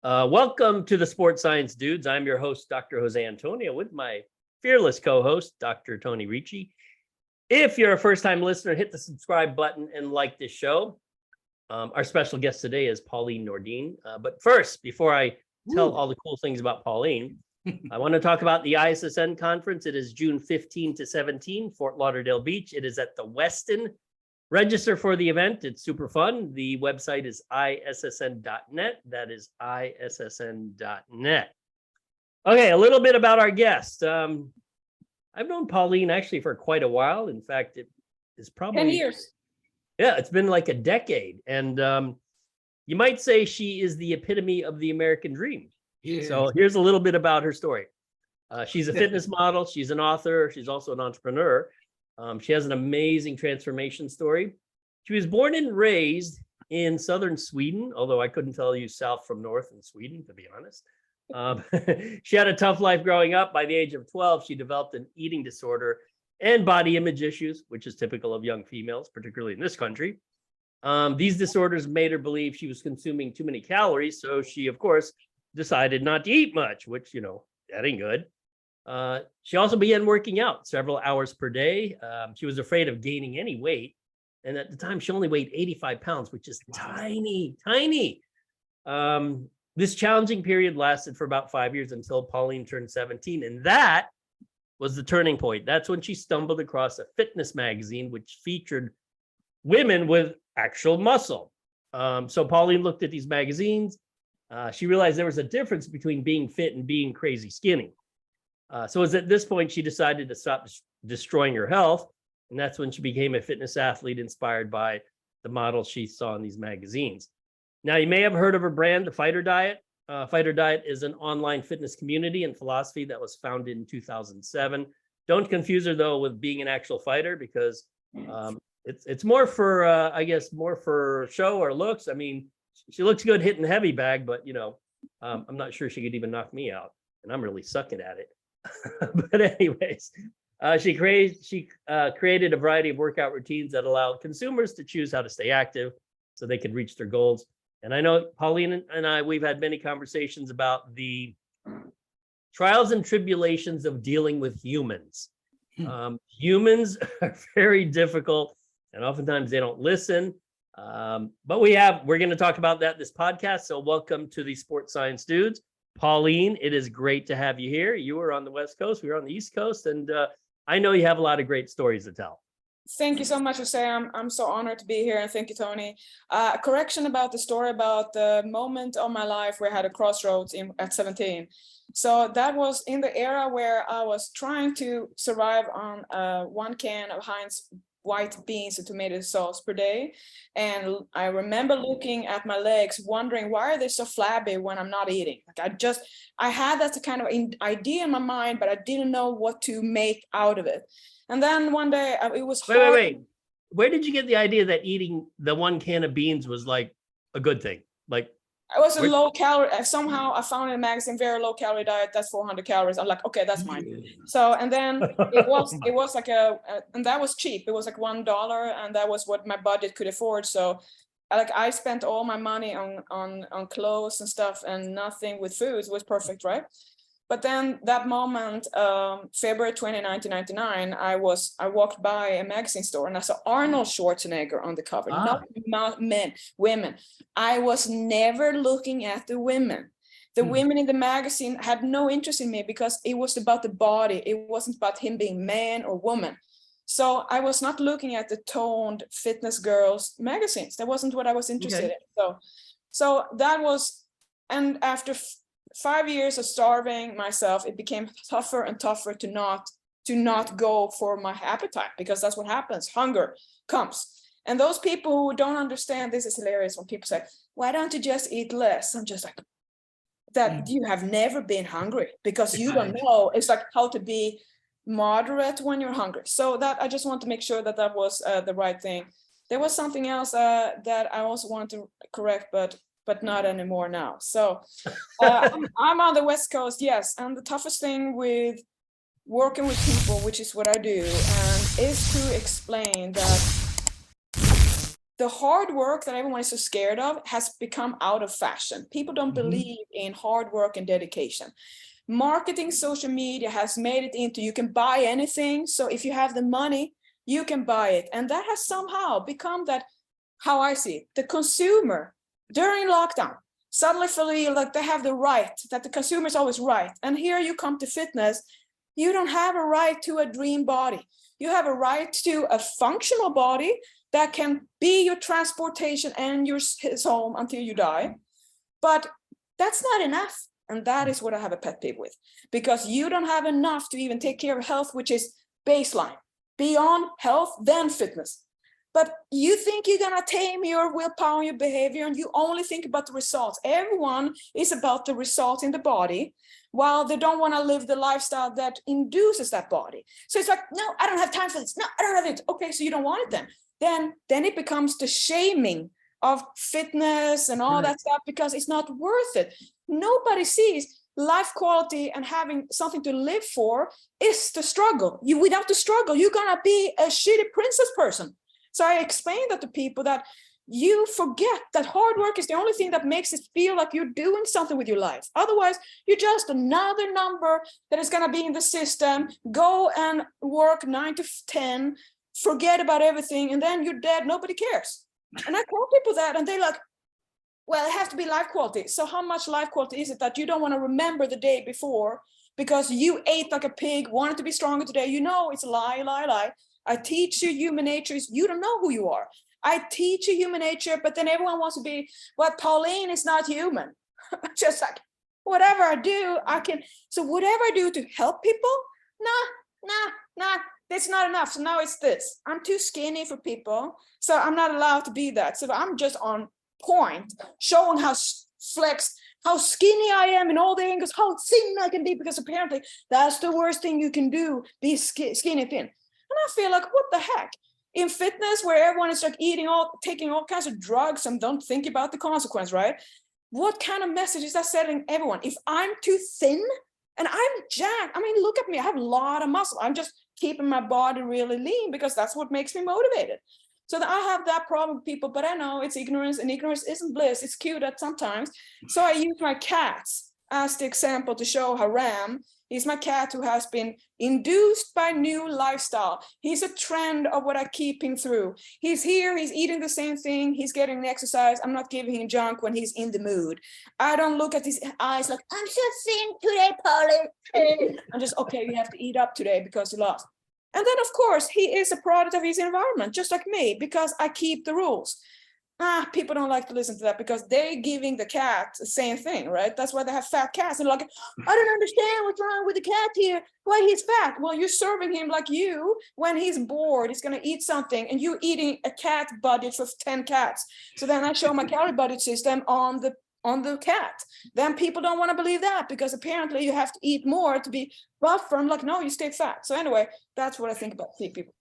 Welcome to the Sports Science Dudes. I'm your host, Dr. Jose Antonio, with my fearless co-host, Dr. Tony Ricci. If you're a first-time listener, hit the subscribe button and like this show. Our special guest today is Pauline Nordin. But first, before I tell all the cool things about Pauline, I want to talk about the ISSN Conference. It is June 15 to 17, Fort Lauderdale Beach. It is at the Westin. Register for the event. It's super fun. The website is ISSN.net. That is ISSN.net. Okay, a little bit about our guest. I've known Pauline actually for quite a while. In fact, it is probably 10 years. Yeah, it's been like a decade. And you might say she is the epitome of the American dream. Yes. So here's a little bit about her story. She's a fitness model. She's an author. She's also an entrepreneur. She has an amazing transformation story. She was born and raised in southern Sweden, although I couldn't tell you south from north in Sweden, to be honest. She had a tough life growing up. By the age of 12, she developed an eating disorder and body image issues, which is typical of young females, particularly in this country. These disorders made her believe she was consuming too many calories. So she, of course, decided not to eat much, which, that ain't good. She also began working out several hours per day. She was afraid of gaining any weight. And at the time, she only weighed 85 pounds, which is tiny. This challenging period lasted for about 5 years until Pauline turned 17. And that was the turning point. That's when she stumbled across a fitness magazine, which featured women with actual muscle. So Pauline looked at these magazines. She realized there was a difference between being fit and being crazy skinny. So it was at this point she decided to stop destroying her health. And that's when she became a fitness athlete inspired by the models she saw in these magazines. Now, you may have heard of her brand, the Fighterdiet. Fighterdiet is an online fitness community and philosophy that was founded in 2007. Don't confuse her, though, with being an actual fighter, because it's more for, I guess, more for show or looks. I mean, she looks good hitting the heavy bag, but, I'm not sure she could even knock me out. And I'm really sucking at it. But anyways, she created a variety of workout routines that allow consumers to choose how to stay active so they could reach their goals. And I know Pauline and we've had many conversations about the trials and tribulations of dealing with humans. Humans are very difficult, and oftentimes they don't listen. But we're going to talk about that in this podcast. So welcome to the Sports Science Dudes. Pauline, it is great to have you here. You were on the West Coast, we were on the East Coast, and I know you have a lot of great stories to tell. Thank you so much, Jose. I'm so honored to be here, and thank you, Tony. Correction about the story about the moment of my life where I had a crossroads at 17. So that was in the era where I was trying to survive on 1 can of Heinz white beans and tomato sauce per day. And I remember looking at my legs, wondering, why are they so flabby when I'm not eating? Like I had that kind of idea in my mind, but I didn't know what to make out of it. And then one day it was hard. Wait. Where did you get the idea that eating the 1 can of beans was like a good thing? Like, it was a low calorie. Somehow I found in a magazine, very low calorie diet. That's 400 calories. I'm like, okay, that's mine. So, and then it was like and that was cheap. It was like $1, and that was what my budget could afford. So, I spent all my money on clothes and stuff, and nothing with foods. It was perfect, right? But then that moment, February 20, 1999, I walked by a magazine store and I saw Arnold Schwarzenegger on the cover, not men, women. I was never looking at the women. The women in the magazine had no interest in me because it was about the body. It wasn't about him being man or woman. So I was not looking at the toned fitness girls magazines. That wasn't what I was interested in. So that was, and after 5 years of starving myself, it became tougher and tougher to not go for my appetite, because that's what happens. Hunger comes. And those people who don't understand, this is hilarious when people say, why don't you just eat less? I'm just like, that you have never been hungry, because you don't know. It's like how to be moderate when you're hungry. So that I just want to make sure that was the right thing. There was something else that I also wanted to correct, but not anymore now. So I'm on the West Coast, yes. And the toughest thing with working with people, which is what I do, is to explain that the hard work that everyone is so scared of has become out of fashion. People don't believe in hard work and dedication. Marketing, social media has made it into you can buy anything. So if you have the money, you can buy it. And that has somehow become that, how I see it, the consumer during lockdown suddenly feel like they have the right, that the consumer is always right. And here you come to fitness, you don't have a right to a dream body. You have a right to a functional body that can be your transportation and your home until you die. But that's not enough. And that is what I have a pet peeve with, because you don't have enough to even take care of health, which is baseline. Beyond health, then fitness. But you think you're gonna tame your willpower, your behavior, and you only think about the results. Everyone is about the results in the body, while they don't want to live the lifestyle that induces that body. So it's like, no, I don't have time for this. No, I don't have it. Okay, so you don't want it then. Then it becomes the shaming of fitness and all that stuff, because it's not worth it. Nobody sees life quality and having something to live for is the struggle. Without the struggle, you're gonna be a shitty princess person. So I explained that to people, that you forget that hard work is the only thing that makes it feel like you're doing something with your life. Otherwise, you're just another number that is gonna be in the system, go and work 9 to 10, forget about everything, and then you're dead, nobody cares. And I tell people that, and they're like, well, it has to be life quality. So how much life quality is it that you don't want to remember the day before because you ate like a pig, wanted to be stronger today? You know, it's a lie, lie, lie. I teach you human nature is you don't know who you are. I teach you human nature, but then everyone wants to be, well, Pauline is not human. Just like, whatever I do, I can. So whatever I do to help people, nah, that's not enough. So now it's this. I'm too skinny for people, so I'm not allowed to be that. So I'm just on point, showing how flexed, how skinny I am in all the angles, how thin I can be, because apparently that's the worst thing you can do, be skinny thin. And I feel like, what the heck? In fitness, where everyone is like taking all kinds of drugs and don't think about the consequence, right? What kind of message is that sending everyone? If I'm too thin and I'm jacked, I mean, look at me, I have a lot of muscle. I'm just keeping my body really lean because that's what makes me motivated. So I have that problem with people, but I know it's ignorance, and ignorance isn't bliss. It's cute at sometimes. So I use my cats as the example to show how Ram is my cat who has been induced by new lifestyle. He's a trend of what I keep him through. He's here, he's eating the same thing, he's getting exercise. I'm not giving him junk when he's in the mood. I don't look at his eyes like, I'm so thin today, Pauline. I'm just, okay, you have to eat up today because you lost. And then, of course, he is a product of his environment, just like me, because I keep the rules. People don't like to listen to that because they're giving the cat the same thing, right? That's why they have fat cats. And like, I don't understand what's wrong with the cat here. Why he's fat? Well, you're serving him like you, when he's bored, he's going to eat something, and you're eating a cat budget for 10 cats. So then I show my calorie budget system on the cat. Then people don't want to believe that, because apparently you have to eat more to be buffer. I'm like, no, you stay fat. So anyway, that's what I think about thick people.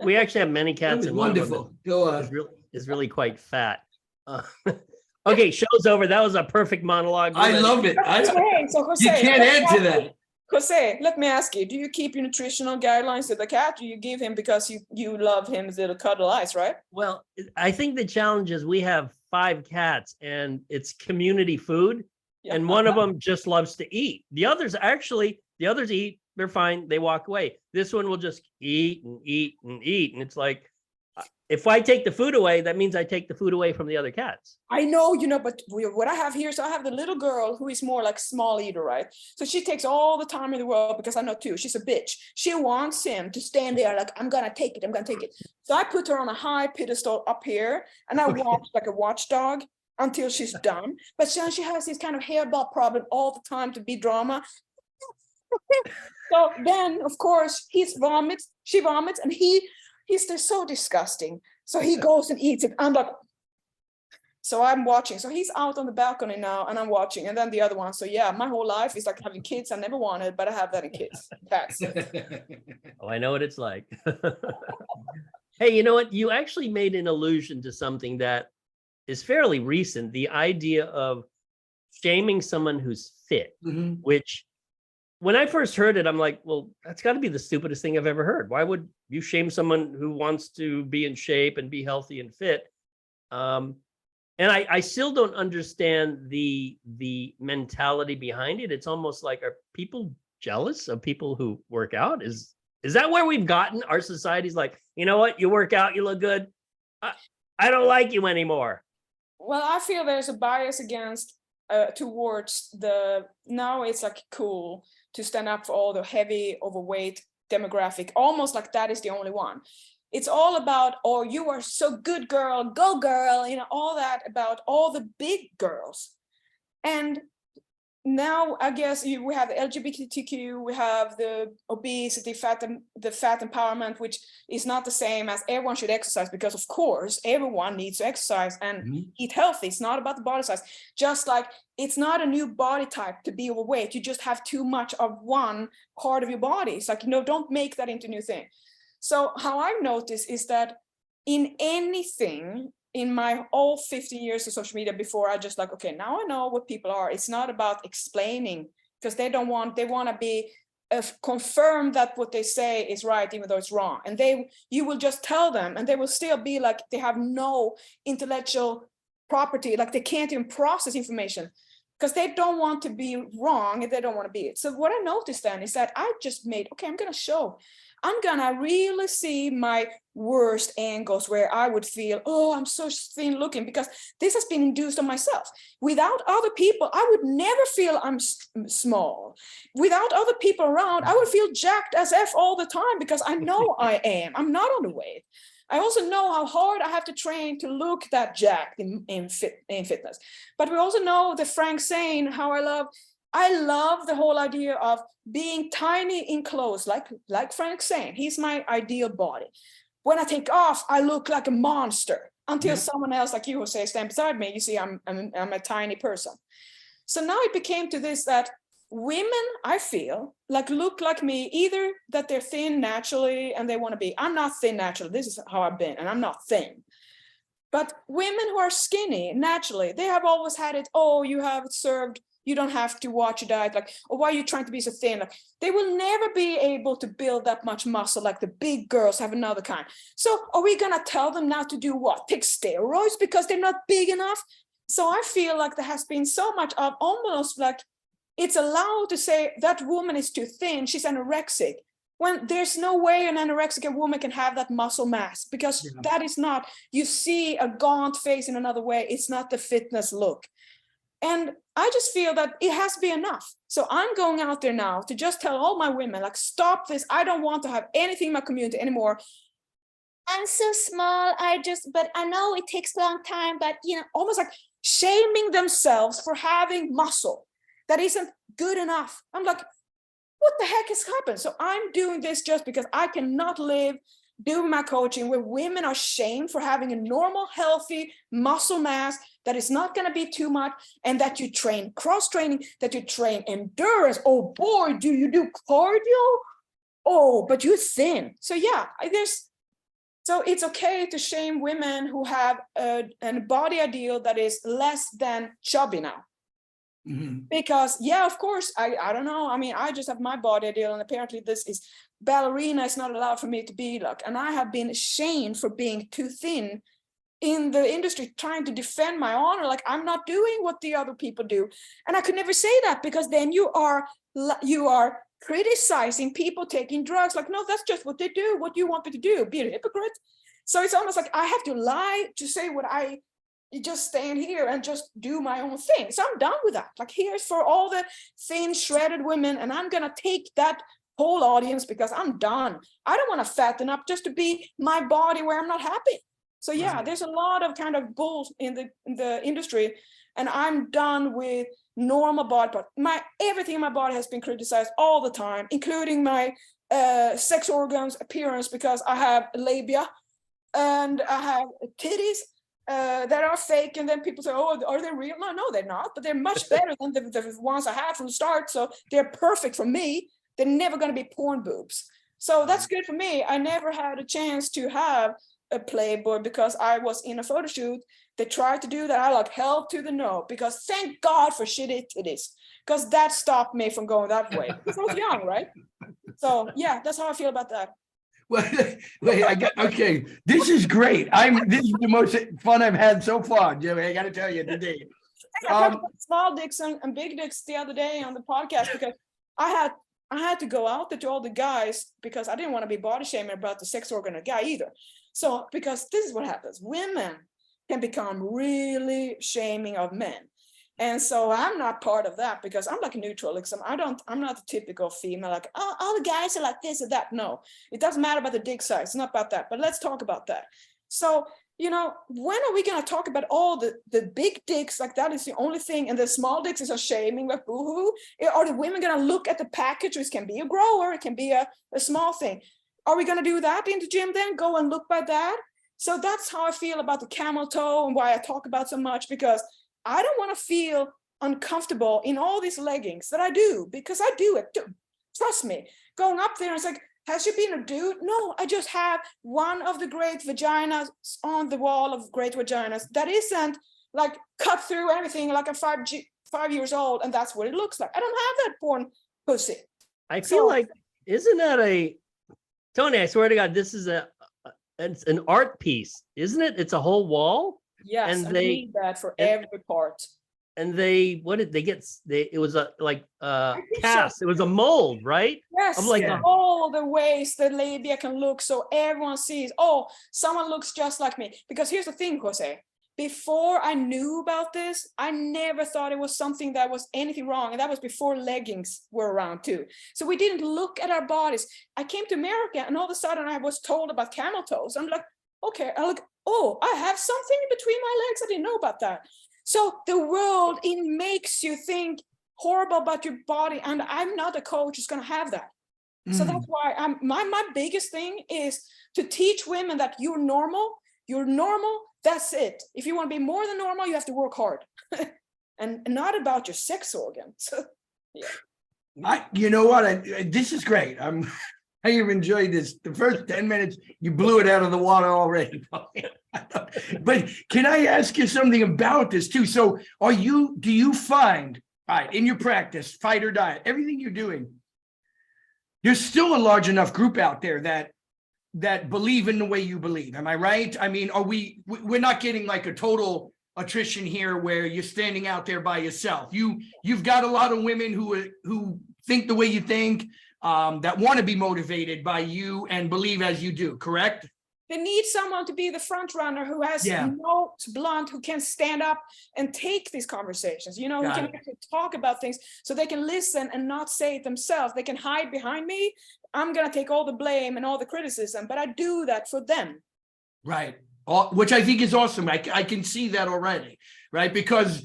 We actually have many cats. And wonderful. Go on. Is really quite fat. Okay, show's over. That was a perfect monologue. I love it. So Jose, You can't add to that. Jose, let me ask you, do you keep your nutritional guidelines to the cat, or you give him because you love him as little cuddle eyes, right? Well, I think the challenge is we have 5 cats and it's community food. Yeah. And one of them just loves to eat. The others eat, they're fine, they walk away. This one will just eat and eat and eat. And it's like, if I take the food away, that means I take the food away from the other cats. I know, but what I have here, so I have the little girl who is more like small eater, right? So she takes all the time in the world, because I know too, she's a bitch. She wants him to stand there like, I'm gonna take it. So I put her on a high pedestal up here, and I watch like a watchdog until she's done. But then she has this kind of hairball problem all the time to be drama. So then, of course, she vomits, and he's just so disgusting. So he goes and eats it. I'm like, so I'm watching. So he's out on the balcony now, and I'm watching. And then the other one. So yeah, my whole life is like having kids I never wanted, but I have that in kids. Cats. Oh, I know what it's like. Hey, you know what? You actually made an allusion to something that is fairly recent. The idea of shaming someone who's fit, which when I first heard it, I'm like, well, that's got to be the stupidest thing I've ever heard. Why would you shame someone who wants to be in shape and be healthy and fit? And I still don't understand the mentality behind it. It's almost like, are people jealous of people who work out? Is that where we've gotten? Our society's like, you know what? You work out, you look good. I don't like you anymore. Well, I feel there's a bias against towards now it's like cool to stand up for all the heavy, overweight demographic, almost like that is the only one. It's all about, oh, you are so good, girl, go girl, all that about all the big girls. And now I guess we have the LGBTQ, we have the obesity, the fat empowerment, which is not the same as everyone should exercise, because of course everyone needs to exercise and eat healthy. It's not about the body size. Just like it's not a new body type to be overweight. You just have too much of one part of your body. It's like, don't make that into a new thing. So how I've noticed is that in anything, in my all 50 years of social media before, I just like, okay, now I know what people are. It's not about explaining, because they want to be confirmed that what they say is right, even though it's wrong. And you will just tell them and they will still be like, they have no intellectual property, like they can't even process information because they don't want to be wrong and they don't want to be it. So what I noticed then is that I just made, okay, I'm gonna really see my worst angles where I would feel, oh, I'm so thin looking, because this has been induced on myself. Without other people, I would never feel I'm small. Without other people around, I would feel jacked as F all the time, because I know I am. I'm not underweight. I also know how hard I have to train to look that jacked in fitness. But we also know the Frank saying, how I love the whole idea of being tiny in clothes, like Frank saying, he's my ideal body. When I take off, I look like a monster until someone else like you, Jose, stand beside me. You see, I'm a tiny person. So now it became to this that women, I feel, like look like me, either that they're thin naturally and they want to be. I'm not thin naturally. This is how I've been, and I'm not thin. But women who are skinny naturally, they have always had it, oh, you have it served. You don't have to watch your diet, like, or why are you trying to be so thin? Like, they will never be able to build that much muscle like the big girls have another kind. So are we gonna tell them now to do what? Take steroids because they're not big enough? So I feel like there has been so much of almost like it's allowed to say that woman is too thin, she's anorexic, when there's no way an anorexic woman can have that muscle mass, because that is not, you see a gaunt face in another way, it's not the fitness look. And I just feel that it has to be enough. So I'm going out there now to just tell all my women, like, stop this. I don't want to have anything in my community anymore. I'm so small. But I know it takes a long time, but almost like shaming themselves for having muscle that isn't good enough. I'm like, what the heck has happened? So I'm doing this just because I cannot live doing my coaching where women are shamed for having a normal, healthy muscle mass that is not going to be too much, and that you train cross-training, that you train endurance. Oh boy, do you do cardio? Oh, but you're thin. So yeah, so it's okay to shame women who have a body ideal that is less than chubby now. Because of course, I don't know. I mean, I just have my body ideal, and apparently this is ballerina is not allowed for me to be like, and I have been shamed for being too thin in the industry, trying to defend my honor, like I'm not doing what the other people do. And I could never say that, because then you are criticizing people taking drugs. Like, no, that's just what they do. What do you want me to do? Be a hypocrite? So it's almost like I have to lie to say what you just stand here and just do my own thing. So I'm done with that. Like, here's for all the thin, shredded women, and I'm going to take that whole audience because I'm done. I don't want to fatten up just to be my body where I'm not happy. So yeah, there's a lot of kind of bulls in the industry, and I'm done with normal body part. Everything in my body has been criticized all the time, including my sex organs appearance, because I have labia and I have titties that are fake, and then people say, oh, are they real? No, they're not, but they're much better than the ones I had from the start. So they're perfect for me. They're never going to be porn boobs. So that's good for me. I never had a chance to have a Playboy because I was in a photo shoot. They tried to do that. I like held to the no, because thank God for shitty titties, because that stopped me from going that way. Because I was young, right? So yeah, that's how I feel about that. Wait, okay. This is great. This is the most fun I've had so far, Jimmy. I got to tell you today. I talked about small dicks and big dicks the other day on the podcast because I had to go out there to all the guys because I didn't want to be body shaming about the sex organ of a guy either. So because this is what happens, women can become really shaming of men. And so I'm not part of that because I'm like a neutral. Like I'm not the typical female, like, oh, all the guys are like this or that. No, it doesn't matter about the dick size. It's not about that. But let's talk about that. So, when are we going to talk about all the big dicks? Like that is the only thing. And the small dicks is a shaming, like boo-hoo. Are the women going to look at the package, which can be a grower, it can be a small thing. Are we going to do that in the gym then? Go and look by that? So that's how I feel about the camel toe and why I talk about so much, because I don't want to feel uncomfortable in all these leggings that I do, because I do it too. Trust me, going up there, it's like, has she been a dude? No, I just have one of the great vaginas on the wall of great vaginas that isn't like cut through everything like a 5 years old. And that's what it looks like. I don't have that porn pussy. I feel like, isn't that Tony, I swear to God, this is it's an art piece, isn't it? It's a whole wall. Yes, and they need that for every part. And it was a cast, it was a mold, right? Yes, of like all the ways the labia can look, so everyone sees, oh, someone looks just like me. Because here's the thing, Jose, before I knew about this, I never thought it was something that was anything wrong. And that was before leggings were around too. So we didn't look at our bodies. I came to America and all of a sudden I was told about camel toes. I'm like, okay, oh, I have something in between my legs. I didn't know about that. So the world, it makes you think horrible about your body. And I'm not a coach who's going to have that. So that's why my biggest thing is to teach women that you're normal. That's it. If you want to be more than normal, you have to work hard and not about your sex organs. Yeah. You know what? This is great. I have enjoyed this. The first 10 minutes, you blew it out of the water already. But can I ask you something about this too? So do you find, all right, in your practice, Fighterdiet, everything you're doing, there's still a large enough group out there that believe in the way you believe. Am I right? I mean, we're not getting like a total attrition here where you're standing out there by yourself. You've got a lot of women who think the way you think, that want to be motivated by you and believe as you do, correct? They need someone to be the front runner who has no blunt, who can stand up and take these conversations, who can actually talk about things so they can listen and not say it themselves. They can hide behind me. I'm going to take all the blame and all the criticism, but I do that for them. Right. Which I think is awesome. I can see that already, right? Because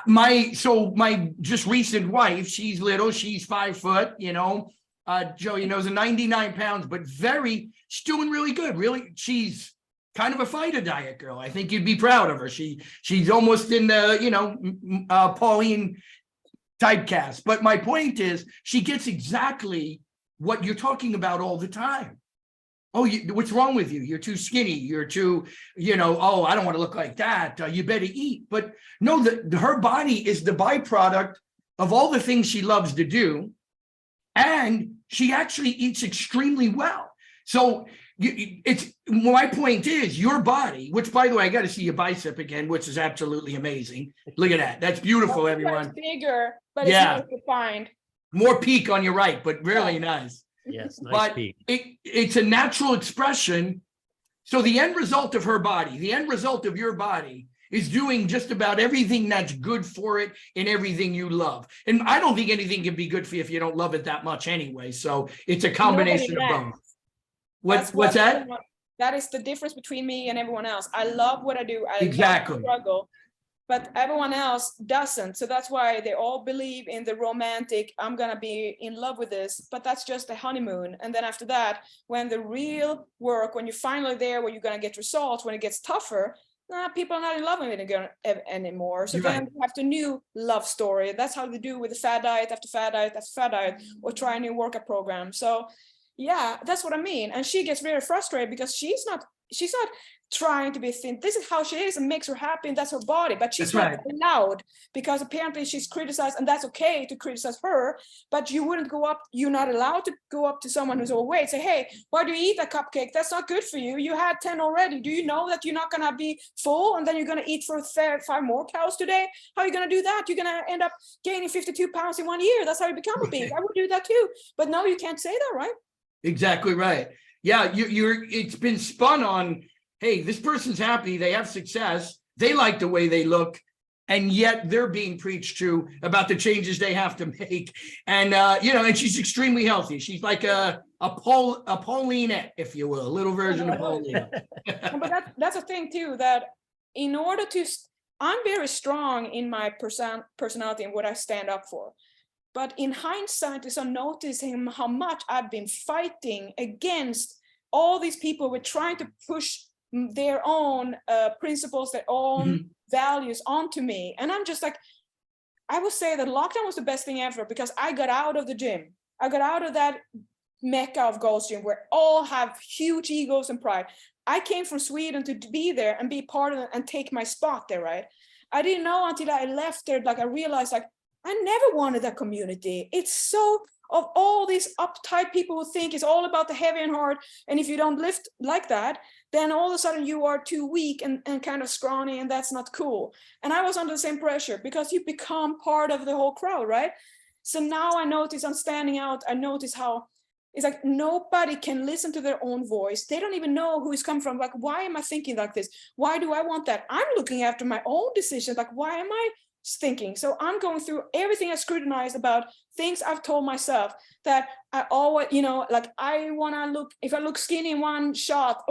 my just recent wife, she's little, she's 5 foot, Joe, is 99 pounds, but she's doing really good. Really, she's kind of a Fighterdiet girl. I think you'd be proud of her. She's almost in the, Pauline typecast. But my point is, she gets exactly what you're talking about all the time. Oh, what's wrong with you? You're too skinny. You're too, oh, I don't want to look like that. You better eat. But no, her body is the byproduct of all the things she loves to do. And she actually eats extremely well. So my point is, your body, which, by the way, I got to see your bicep again, which is absolutely amazing. Look at that. That's beautiful, everyone. It's bigger, but it's not defined. More peak on your right, but really nice. Yes, nice but peak. It's a natural expression. So the end result of her body, the end result of your body, is doing just about everything that's good for it and everything you love. And I don't think anything can be good for you if you don't love it that much anyway. So it's a combination of both. What's that? That is the difference between me and everyone else. I love what I do. I exactly. struggle, but everyone else doesn't. So that's why they all believe in the romantic, I'm going to be in love with this, but that's just a honeymoon. And then after that, when the real work, when you're finally there, where you're going to get results, when it gets tougher, people are not in love with it anymore. So then you have the new love story. That's how they do with the fad diet after fad diet after fad diet, or try a new workout program. So yeah, that's what I mean. And she gets very frustrated because she's not she's not trying to be thin. This is how she is and makes her happy, and that's her body. But she's That's not allowed, because apparently she's criticized, and that's okay to criticize her. But you wouldn't go up. You're not allowed to go up to someone who's overweight. Say, hey, why do you eat that cupcake? That's not good for you. You had 10 already. Do you know that you're not gonna be full, and then you're gonna eat for 5 more cows today? How are you gonna do that? You're gonna end up gaining 52 pounds in 1 year. That's how you become obese. I would do that too. But no, you can't say that, right? Exactly right. Yeah, it's been spun on, hey, this person's happy, they have success, they like the way they look, and yet they're being preached to about the changes they have to make. And and she's extremely healthy. She's like a Pauline, if you will, a little version of Pauline. But that's a thing too, that in order to, I'm very strong in my personality and what I stand up for. But in hindsight, is I'm noticing how much I've been fighting against all these people who are trying to push their own principles, their own values onto me. And I'm just like, I would say that lockdown was the best thing ever, because I got out of the gym. I got out of that mecca of Gold's Gym where all have huge egos and pride. I came from Sweden to be there and be part of it and take my spot there, right? I didn't know until I left there, like I realized, like, I never wanted that community. It's so, of all these uptight people who think it's all about the heavy and hard, and if you don't lift like that, then all of a sudden you are too weak and kind of scrawny, and that's not cool. And I was under the same pressure, because you become part of the whole crowd, right? So now I notice I'm standing out. I notice how it's like nobody can listen to their own voice. They don't even know who it's come from. Like, why am I thinking like this? Why do I want that? I'm looking after my own decisions. Like, why am I thinking? So I'm going through everything I scrutinize about things I've told myself that I always, like I want to look, if I look skinny in one shot,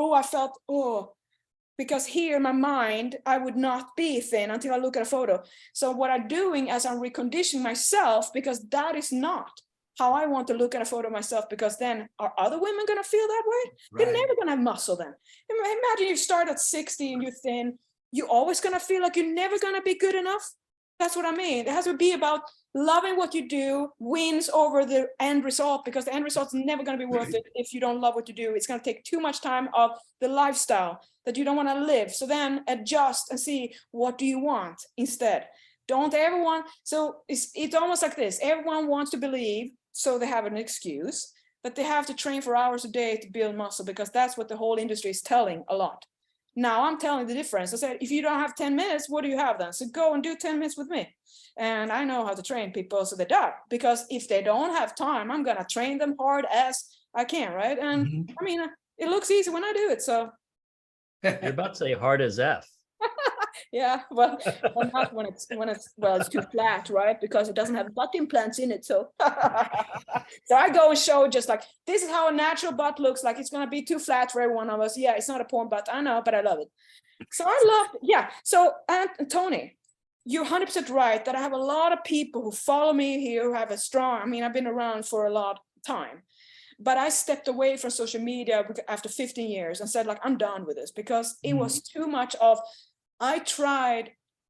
because here in my mind, I would not be thin until I look at a photo. So what I'm doing is I'm reconditioning myself, because that is not how I want to look at a photo of myself, because then are other women going to feel that way? Right. They're never going to have muscle then. Imagine you start at 60 and you're thin, you're always going to feel like you're never going to be good enough. That's what I mean. It has to be about loving what you do wins over the end result, because the end result is never going to be worth it if you don't love what you do. It's going to take too much time of the lifestyle that you don't want to live. So then adjust and see, what do you want instead? Don't everyone, so it's almost like this. Everyone wants to believe, so they have an excuse that they have to train for hours a day to build muscle, because that's what the whole industry is telling a lot. Now I'm telling the difference. I said, if you don't have 10 minutes, what do you have then? So go and do 10 minutes with me. And I know how to train people so they die, because if they don't have time, I'm going to train them hard as I can, right? And I mean, it looks easy when I do it. So You're about to say hard as F. yeah, well, not when it's too flat, right? Because it doesn't have butt implants in it. So so I go and show just like, this is how a natural butt looks like. It's going to be too flat for every one of us. Yeah, it's not a porn butt, I know, but I love it. So I love, yeah. So Tony, you're 100% right that I have a lot of people who follow me here who have a strong, I mean, I've been around for a lot of time, but I stepped away from social media after 15 years and said, like, I'm done with this, because it was too much of, I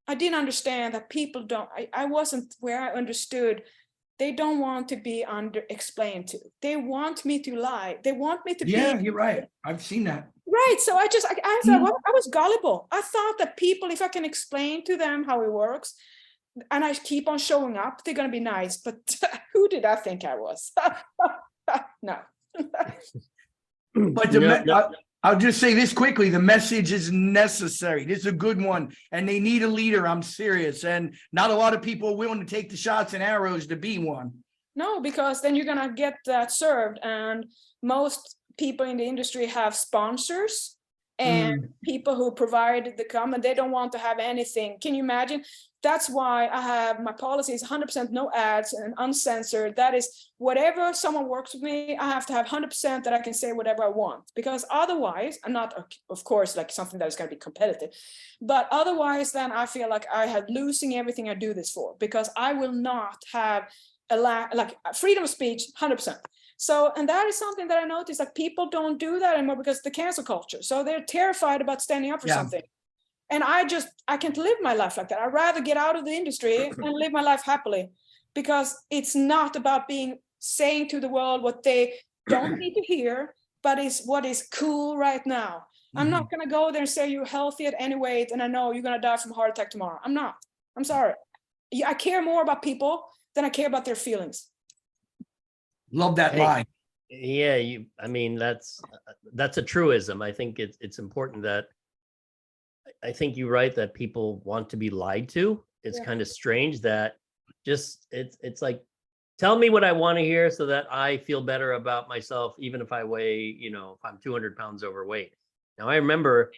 didn't understand that people don't, I wasn't where I understood. They don't want to be explained to. They want me to lie. They want me to be. Yeah, you're right. I've seen that. Right. So I was gullible. I thought that people, if I can explain to them how it works, and I keep on showing up, they're going to be nice. But who did I think I was? No. But I'll just say this quickly. The message is necessary. This is a good one, and they need a leader. I'm serious. And not a lot of people are willing to take the shots and arrows to be one. No, because then you're going to get that served. And most people in the industry have sponsors and people who provide the comment. They don't want to have anything. Can you imagine? That's why I have my policy is 100% no ads and uncensored. That is, whatever someone works with me, I have to have 100% that I can say whatever I want, because otherwise, I'm not, of course, like something that is going to be competitive, but otherwise then I feel like I have losing everything I do this for, because I will not have like freedom of speech, 100%. So, and that is something that I noticed, like people don't do that anymore because the cancel culture. So they're terrified about standing up for something. And I can't live my life like that. I'd rather get out of the industry and live my life happily, because it's not about saying to the world what they don't need to hear, but it's what is cool right now. I'm not going to go there and say you're healthy at any weight and I know you're going to die from a heart attack tomorrow. I'm not. I'm sorry. I care more about people than I care about their feelings. Love that Hey, line. Yeah, I mean, that's a truism. I think it's important that I think you're right that people want to be lied to. It's Yeah. kind of strange that just it's like, tell me what I want to hear so that I feel better about myself, even if I weigh, if I'm 200 pounds overweight. Now, I remember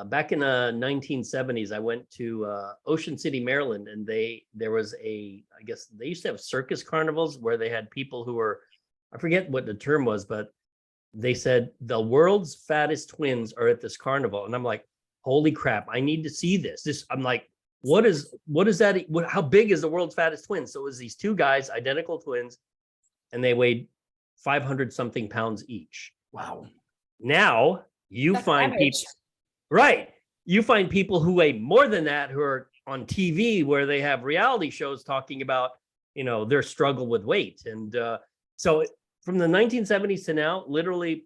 back in the 1970s, I went to Ocean City, Maryland, and there was I guess they used to have circus carnivals where they had people who were, I forget what the term was, but they said the world's fattest twins are at this carnival. And I'm like, holy crap, I need to see this. I'm like, what is that? How big is the world's fattest twins? So it was these two guys, identical twins, and they weighed 500 something pounds each. Wow. Now you That's find savage. people, right? You find people who weigh more than that who are on TV where they have reality shows talking about, their struggle with weight. And so from the 1970s to now, literally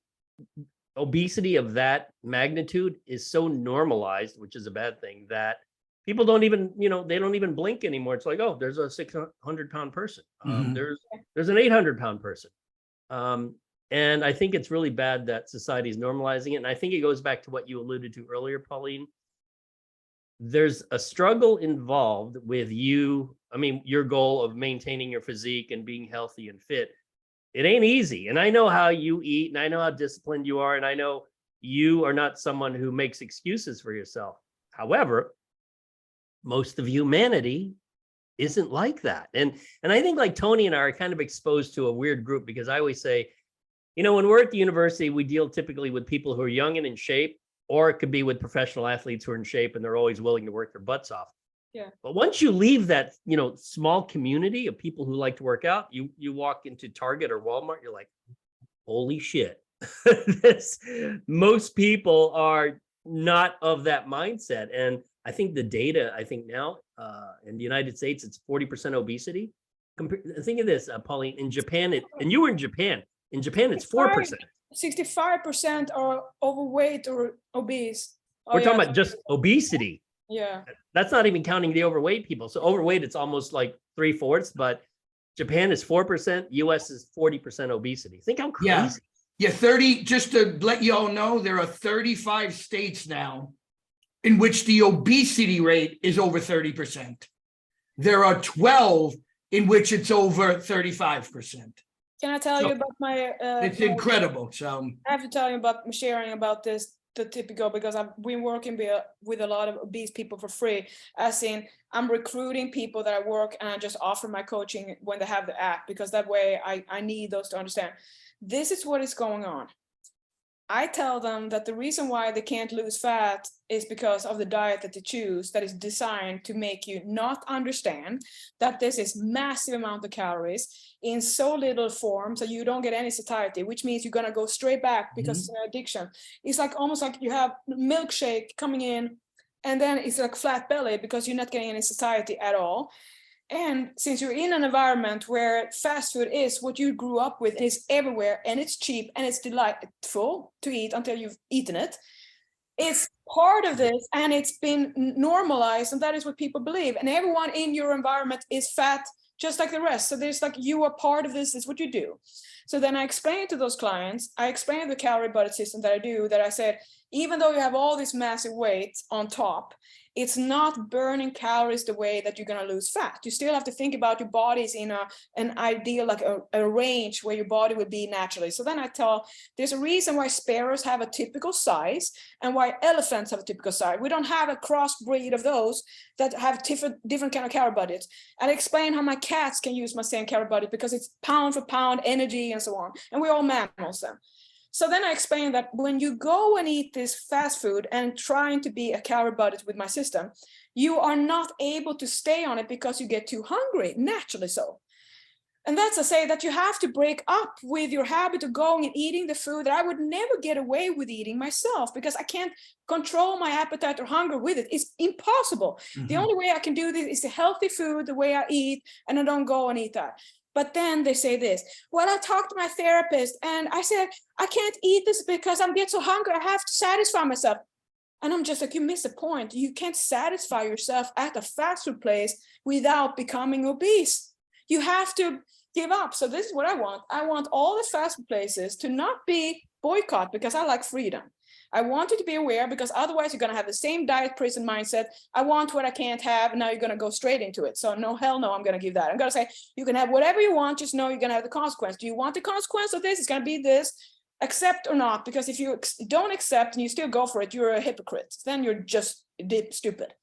obesity of that magnitude is so normalized, which is a bad thing, that people don't even, they don't even blink anymore. It's like, oh, there's a 600-pound person. There's an 800-pound person. And I think it's really bad that society is normalizing it. And I think it goes back to what you alluded to earlier, Pauline. There's a struggle involved with your goal of maintaining your physique and being healthy and fit. It ain't easy. And I know how you eat, and I know how disciplined you are, and I know you are not someone who makes excuses for yourself. However, most of humanity isn't like that. And I think like Tony and I are kind of exposed to a weird group, because I always say, when we're at the university, we deal typically with people who are young and in shape, or it could be with professional athletes who are in shape and they're always willing to work their butts off. Yeah. But once you leave that, small community of people who like to work out, you walk into Target or Walmart, you're like, holy shit. Most people are not of that mindset. And I think the data, now in the United States, it's 40% obesity. Think of this, Pauline, in Japan, and you were in Japan. In Japan, it's 4%. 65% are overweight or obese. We're talking about just obesity. Yeah. That's not even counting the overweight people. So overweight, it's almost like 3/4, but Japan is 4%, US is 40% obesity. Think how crazy. Yeah, 30, just to let you all know, there are 35 states now in which the obesity rate is over 30%. There are 12 in which it's over 35%. Can I tell you about my? It's incredible. So I have to tell you about sharing about this, the typical, because I've been working with a lot of obese people for free. As in, I'm recruiting people that I work and I just offer my coaching when they have the app, because that way I need those to understand. This is what is going on. I tell them that the reason why they can't lose fat is because of the diet that they choose, that is designed to make you not understand that this is massive amount of calories in so little form, so you don't get any satiety, which means you're going to go straight back because it's an addiction. It's like almost like you have milkshake coming in and then it's like flat belly because you're not getting any satiety at all. And since you're in an environment where fast food is what you grew up with and it's everywhere and it's cheap and it's delightful to eat until you've eaten it, it's part of this and it's been normalized, and that is what people believe. And everyone in your environment is fat just like the rest. So there's like, you are part of this, is what you do. So then I explained to those clients, I explained the calorie budget system that I do, that I said, even though you have all this massive weight on top, it's not burning calories the way that you're going to lose fat. You still have to think about your body's in an ideal, like a range where your body would be naturally. So then I tell, there's a reason why sparrows have a typical size and why elephants have a typical size. We don't have a crossbreed of those that have different kind of calorie budgets. And I explain how my cats can use my same calorie budget because it's pound for pound energy and so on. And we're all mammals then. So then I explained that when you go and eat this fast food and trying to be a calorie budget with my system, you are not able to stay on it because you get too hungry, naturally so. And that's to say that you have to break up with your habit of going and eating the food that I would never get away with eating myself, because I can't control my appetite or hunger with it. It's impossible. The only way I can do this is the healthy food, the way I eat, and I don't go and eat that. But then they say this, well, I talked to my therapist and I said, I can't eat this because I'm getting so hungry. I have to satisfy myself. And I'm just like, you miss the point. You can't satisfy yourself at a fast food place without becoming obese. You have to give up. So this is what I want. I want all the fast food places to not be boycott because I like freedom. I want you to be aware because otherwise you're going to have the same diet prison mindset. I want what I can't have. And now you're going to go straight into it. So no, hell no, I'm going to give that. I'm going to say, you can have whatever you want. Just know you're going to have the consequence. Do you want the consequence of this? It's going to be this. Accept or not, because if you don't accept and you still go for it, you're a hypocrite. Then you're just stupid.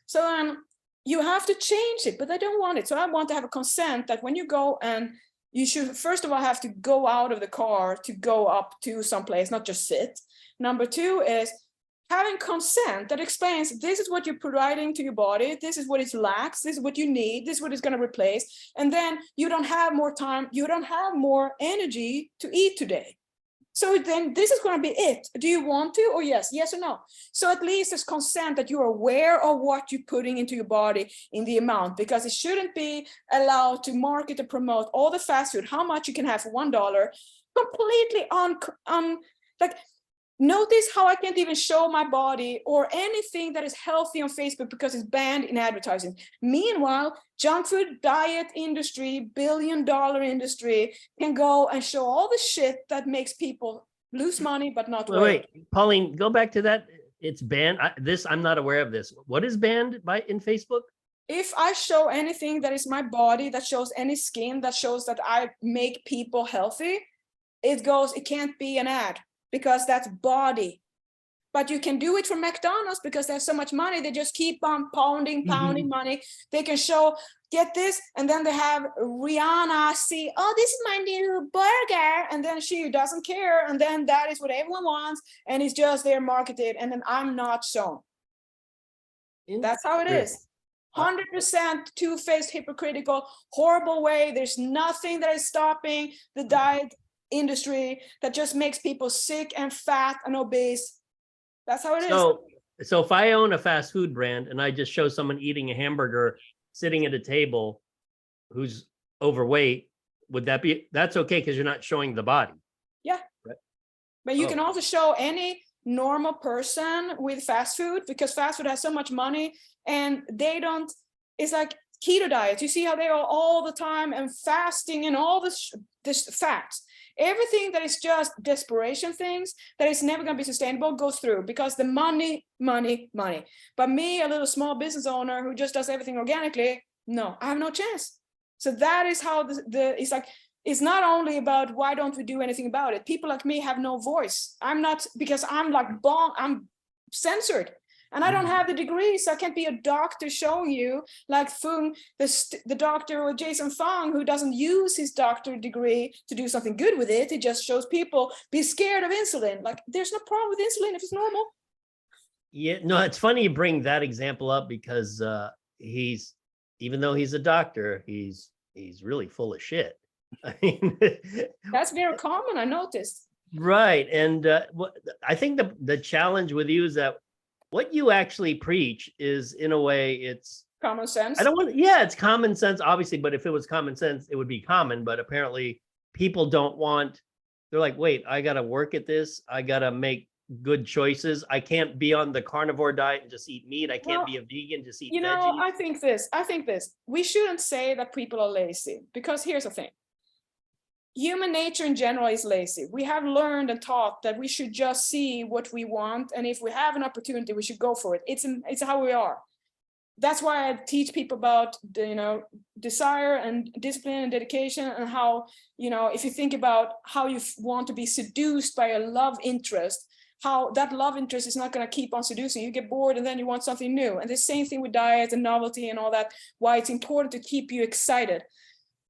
So you have to change it, but I don't want it. So I want to have a consent that when you go, and you should first of all have to go out of the car to go up to someplace, not just sit. Number two is having consent that explains this is what you're providing to your body, this is what it lacks, this is what you need, this is what it's going to replace, and then you don't have more time, you don't have more energy to eat today. So then this is going to be it. Do you want to, or yes or no? So at least there's consent that you're aware of what you're putting into your body in the amount, because it shouldn't be allowed to market and promote all the fast food, how much you can have for $1, completely like, notice how I can't even show my body or anything that is healthy on Facebook because it's banned in advertising. Meanwhile, junk food diet industry, $billion industry can go and show all the shit that makes people lose money but not weight. Wait, Pauline, go back to that. It's banned. I'm not aware of this. What is banned in Facebook? If I show anything that is my body, that shows any skin, that shows that I make people healthy, it can't be an ad. Because that's body. But you can do it for McDonald's because they have so much money. They just keep on pounding money. They can show, get this, and then they have Rihanna see, oh, this is my new burger. And then she doesn't care. And then that is what everyone wants. And it's just they're marketed. And then I'm not shown. That's how it is. 100% two-faced, hypocritical, horrible way. There's nothing that is stopping the diet industry that just makes people sick and fat and obese. That's how it is. So if I own a fast food brand and I just show someone eating a hamburger sitting at a table who's overweight, would that be, that's okay because you're not showing the body? Yeah. Right. But you can also show any normal person with fast food, because fast food has so much money and it's like keto diet. You see how they are all the time and fasting and all this fats. Everything that is just desperation things that is never going to be sustainable goes through because the money. But me, a little small business owner who just does everything organically, no, I have no chance. So that is how it's like, it's not only about why don't we do anything about it. People like me have no voice. I'm not, because I'm like, I'm censored. And I don't have the degree, so I can't be a doctor showing you like Fung, the doctor, or Jason Fung, who doesn't use his doctorate degree to do something good with it. He just shows people be scared of insulin. Like there's no problem with insulin if it's normal. Yeah, no, it's funny you bring that example up because even though he's a doctor, he's really full of shit. I mean, that's very common, I noticed. Right, and I think the challenge with you is that what you actually preach is, in a way, it's common sense. It's common sense, obviously, but if it was common sense, it would be common. But apparently people they're like, wait, I got to work at this. I got to make good choices. I can't be on the carnivore diet and just eat meat. I can't be a vegan, just eat veggies. I think this, we shouldn't say that people are lazy, because here's the thing. Human nature in general is lazy. We have learned and taught that we should just see what we want, and if we have an opportunity, we should go for it. It's how we are. That's why I teach people about desire and discipline and dedication, and how if you think about how you want to be seduced by a love interest, how that love interest is not going to keep on seducing. You get bored and then you want something new. And the same thing with diet and novelty and all that. Why it's important to keep you excited.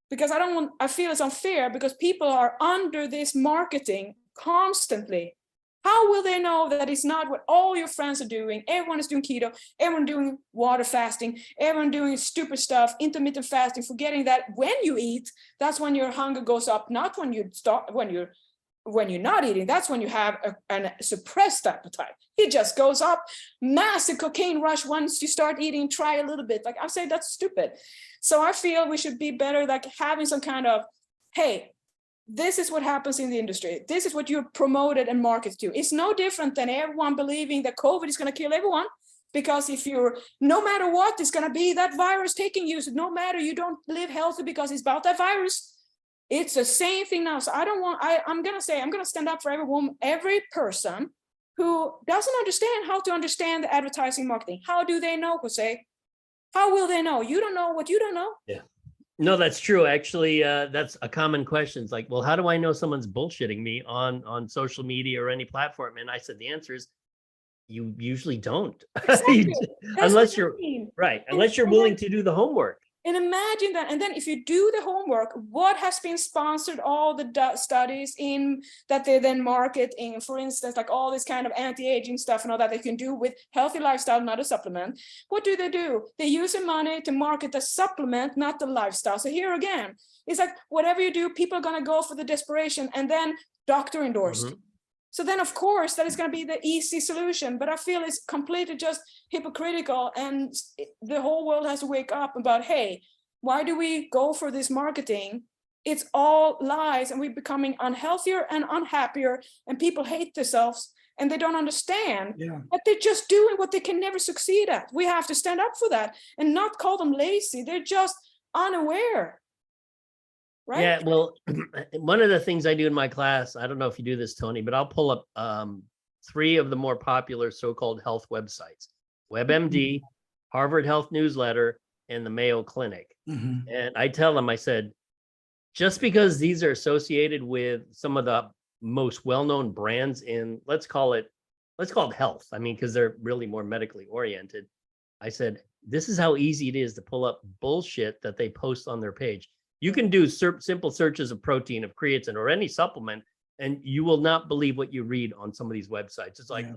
Because I feel it's unfair because people are under this marketing constantly. How will they know that it's not what all your friends are doing? Everyone is doing keto, everyone doing water fasting, everyone doing stupid stuff, intermittent fasting, forgetting that when you eat, that's when your hunger goes up, not when you're not eating. That's when you have a suppressed appetite. It just goes up. Massive cocaine rush once you start eating, try a little bit. Like I say, that's stupid. So I feel we should be better, like having some kind of, hey, this is what happens in the industry. This is what you're promoted and marketed to. It's no different than everyone believing that COVID is going to kill everyone. Because if you're, no matter what, it's going to be that virus taking you. So no matter, you don't live healthy because it's about that virus. It's the same thing now. So I don't want, I'm going to say, I'm going to stand up for everyone, every person who doesn't understand how to understand the advertising marketing. How do they know, Jose? How will they know? You don't know what you don't know. Yeah. No, that's true. Actually, that's a common question. It's like, well, how do I know someone's bullshitting me on social media or any platform? And I said, the answer is you usually don't. Exactly. Unless you're right, unless you're willing to do the homework. And imagine that. And then if you do the homework, what has been sponsored, all the studies in that they then market in, for instance, like all this kind of anti-aging stuff and all that they can do with healthy lifestyle, not a supplement. What do? They use the money to market the supplement, not the lifestyle. So here again, it's like whatever you do, people are going to go for the desperation and then doctor endorsed. Mm-hmm. So then, of course, that is going to be the easy solution. But I feel it's completely just hypocritical. And the whole world has to wake up about, hey, why do we go for this marketing? It's all lies and we're becoming unhealthier and unhappier. And people hate themselves and they don't understand that they're just doing what they can never succeed at. We have to stand up for that and not call them lazy. They're just unaware. Right? Yeah, well, one of the things I do in my class, I don't know if you do this, Tony, but I'll pull up 3 of the more popular so-called health websites: WebMD, Harvard Health Newsletter, and the Mayo Clinic. Mhm. And I tell them, I said, just because these are associated with some of the most well-known brands in, let's call it health. I mean, because they're really more medically oriented. I said, this is how easy it is to pull up bullshit that they post on their page. You can do simple searches of protein, of creatine, or any supplement, and you will not believe what you read on some of these websites. It's like,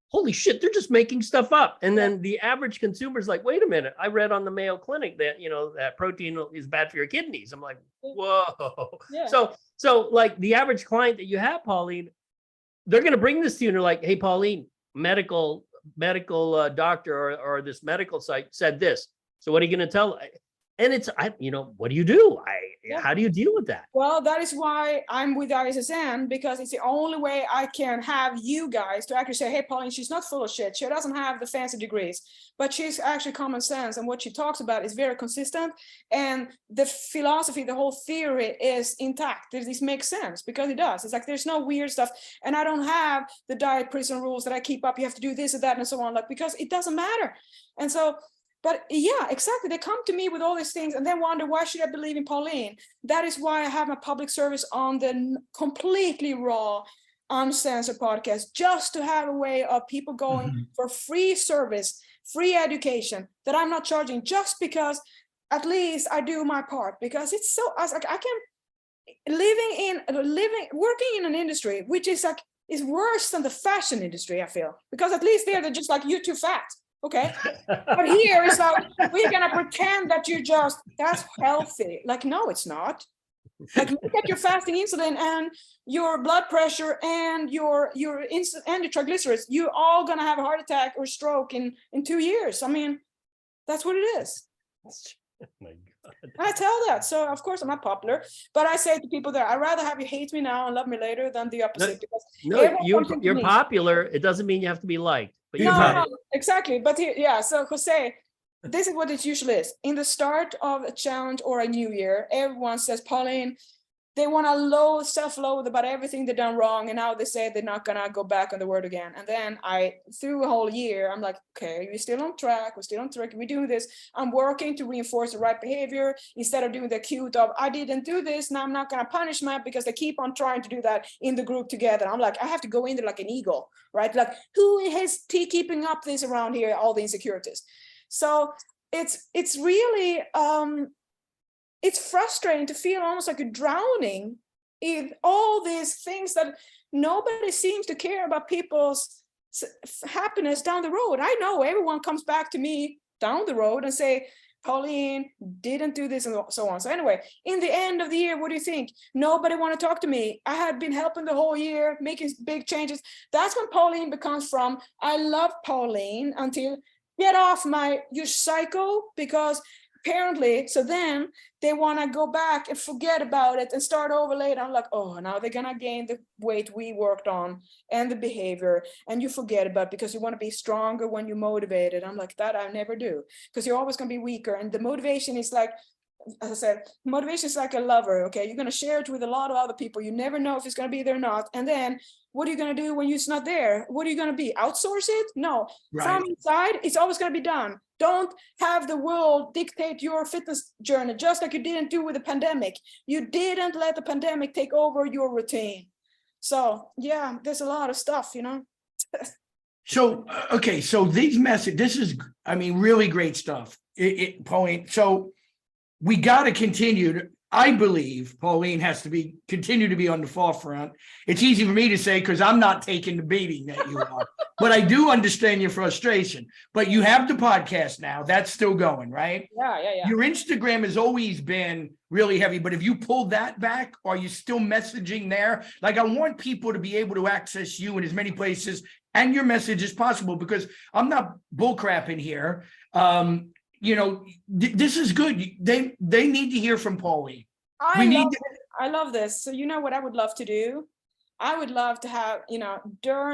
holy shit, they're just making stuff up. And then the average consumer is like, wait a minute, I read on the Mayo Clinic that, that protein is bad for your kidneys. I'm like, whoa. Yeah. So like the average client that you have, Pauline, they're going to bring this to you and they're like, hey, Pauline, medical doctor or this medical site said this. So what are you going to tell? And it's, what do you do? How do you deal with that? Well, that is why I'm with ISSN, because it's the only way I can have you guys to actually say, hey, Pauline, she's not full of shit. She doesn't have the fancy degrees, but she's actually common sense. And what she talks about is very consistent. And the philosophy, the whole theory is intact. This makes sense because it does. It's like, there's no weird stuff. And I don't have the diet prison rules that I keep up. You have to do this and that and so on, like, because it doesn't matter. And so, but yeah, exactly. They come to me with all these things and then wonder, why should I believe in Pauline? That is why I have my public service on the completely raw, uncensored podcast, just to have a way of people going for free service, free education that I'm not charging, just because at least I do my part. Because it's so, I can working in an industry, which is like, is worse than the fashion industry, I feel, because at least they're just like, you're too fat. Okay, but here it's like, we're gonna pretend that that's healthy. Like, no, it's not. Like, look at your fasting insulin and your blood pressure and your insulin and your triglycerides. You're all gonna have a heart attack or stroke in 2 years. I mean, that's what it is. Oh my God. And I tell that. So of course I'm not popular, but I say to people there, I'd rather have you hate me now and love me later than the opposite. No, you're popular. It doesn't mean you have to be liked. But no, exactly. But so Jose, this is what it usually is. In the start of a challenge or a new year, everyone says, Pauline, they want to self-loathe about everything they've done wrong. And now they say they're not going to go back on the word again. And then through a whole year, I'm like, okay, we're still on track. We're still on track. We're doing this. I'm working to reinforce the right behavior instead of doing the cute of, I didn't do this. Now I'm not going to punish them because they keep on trying to do that in the group together. I'm like, I have to go in there like an eagle, right? Like, who is keeping up this around here, all the insecurities? So it's really, it's frustrating to feel almost like you're drowning in all these things that nobody seems to care about people's happiness down the road. I know everyone comes back to me down the road and say, Pauline didn't do this, and so on. So anyway, in the end of the year, what do you think? Nobody want to talk to me. I had been helping the whole year, making big changes. That's when Pauline becomes from, I love Pauline until get off your cycle, because apparently, so then they want to go back and forget about it and start over later. I'm like, oh, now they're gonna gain the weight we worked on and the behavior, and you forget about it because you want to be stronger when you're motivated. I'm like, that I never do, because you're always gonna be weaker. And the motivation is like, as I said, motivation is like a lover. Okay, you're gonna share it with a lot of other people. You never know if it's gonna be there or not. And then what are you gonna do when it's not there? What are you gonna be? Outsource it? No. Right. From inside, it's always gonna be done. Don't have the world dictate your fitness journey, just like you didn't do with the pandemic. You didn't let the pandemic take over your routine. So yeah, there's a lot of stuff, you know. So, okay, so this is, I mean, really great stuff, Pauline. So we got to continue. I believe Pauline has to continue to be on the forefront. It's easy for me to say because I'm not taking the beating that you are, but I do understand your frustration. But you have the podcast now; that's still going, right? Yeah. Your Instagram has always been really heavy, but have you pulled that back? Are you still messaging there? Like, I want people to be able to access you in as many places and your message as possible, because I'm not bullcrapping here. You know, this is good. They need to hear from Pauline. I love this. So you know what I would love to do? I would love to have, you know,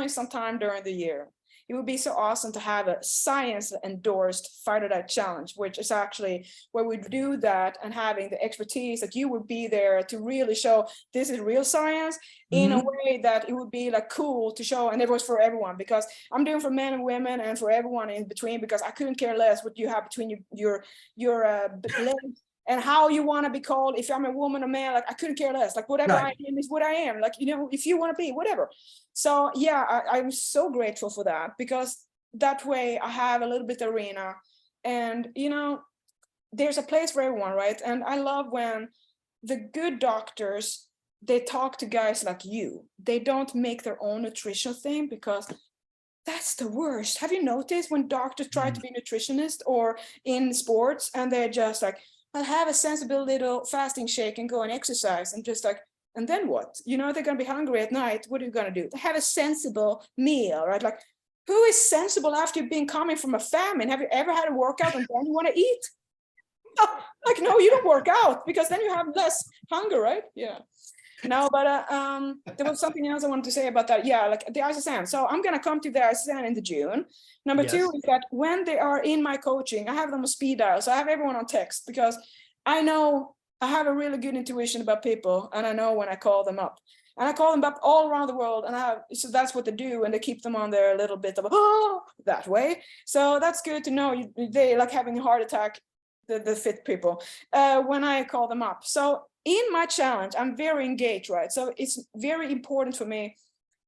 sometime during the year, it would be so awesome to have a science endorsed Fighterdiet challenge, which is actually where we do that, and having the expertise that you would be there to really show this is real science in a way that it would be like cool to show. And it was for everyone, because I'm doing for men and women and for everyone in between, because I couldn't care less what you have between your legs and how you want to be called. If I'm a woman or man, like I couldn't care less. Like whatever I am is what I am. Like, you know, if you want to be whatever. So yeah, I'm so grateful for that, because that way I have a little bit of arena, and you know, there's a place for everyone, right? And I love when the good doctors, they talk to guys like you. They don't make their own nutrition thing, because that's the worst. Have you noticed when doctors try to be nutritionists or in sports, and they're just like, I'll have a sensible little fasting shake and go and exercise, and just like, and then what? You know, they're going to be hungry at night. What are you going to do? Have a sensible meal, right? Like, who is sensible after you've been coming from a famine? Have you ever had a workout and then you want to eat? Like, no, you don't work out, because then you have less hunger, right? Yeah. No, but there was something else I wanted to say about that. Yeah, like the ISSN. So I'm going to come to the ISSN in the June. Number two is that when they are in my coaching, I have them on speed dial. So I have everyone on text, because I know I have a really good intuition about people, and I know when I call them up. And I call them up all around the world, and so that's what they do, and they keep them on there a little bit of that way. So that's good to know. They like having a heart attack, the fit people, when I call them up. So in my challenge, I'm very engaged, right? So it's very important for me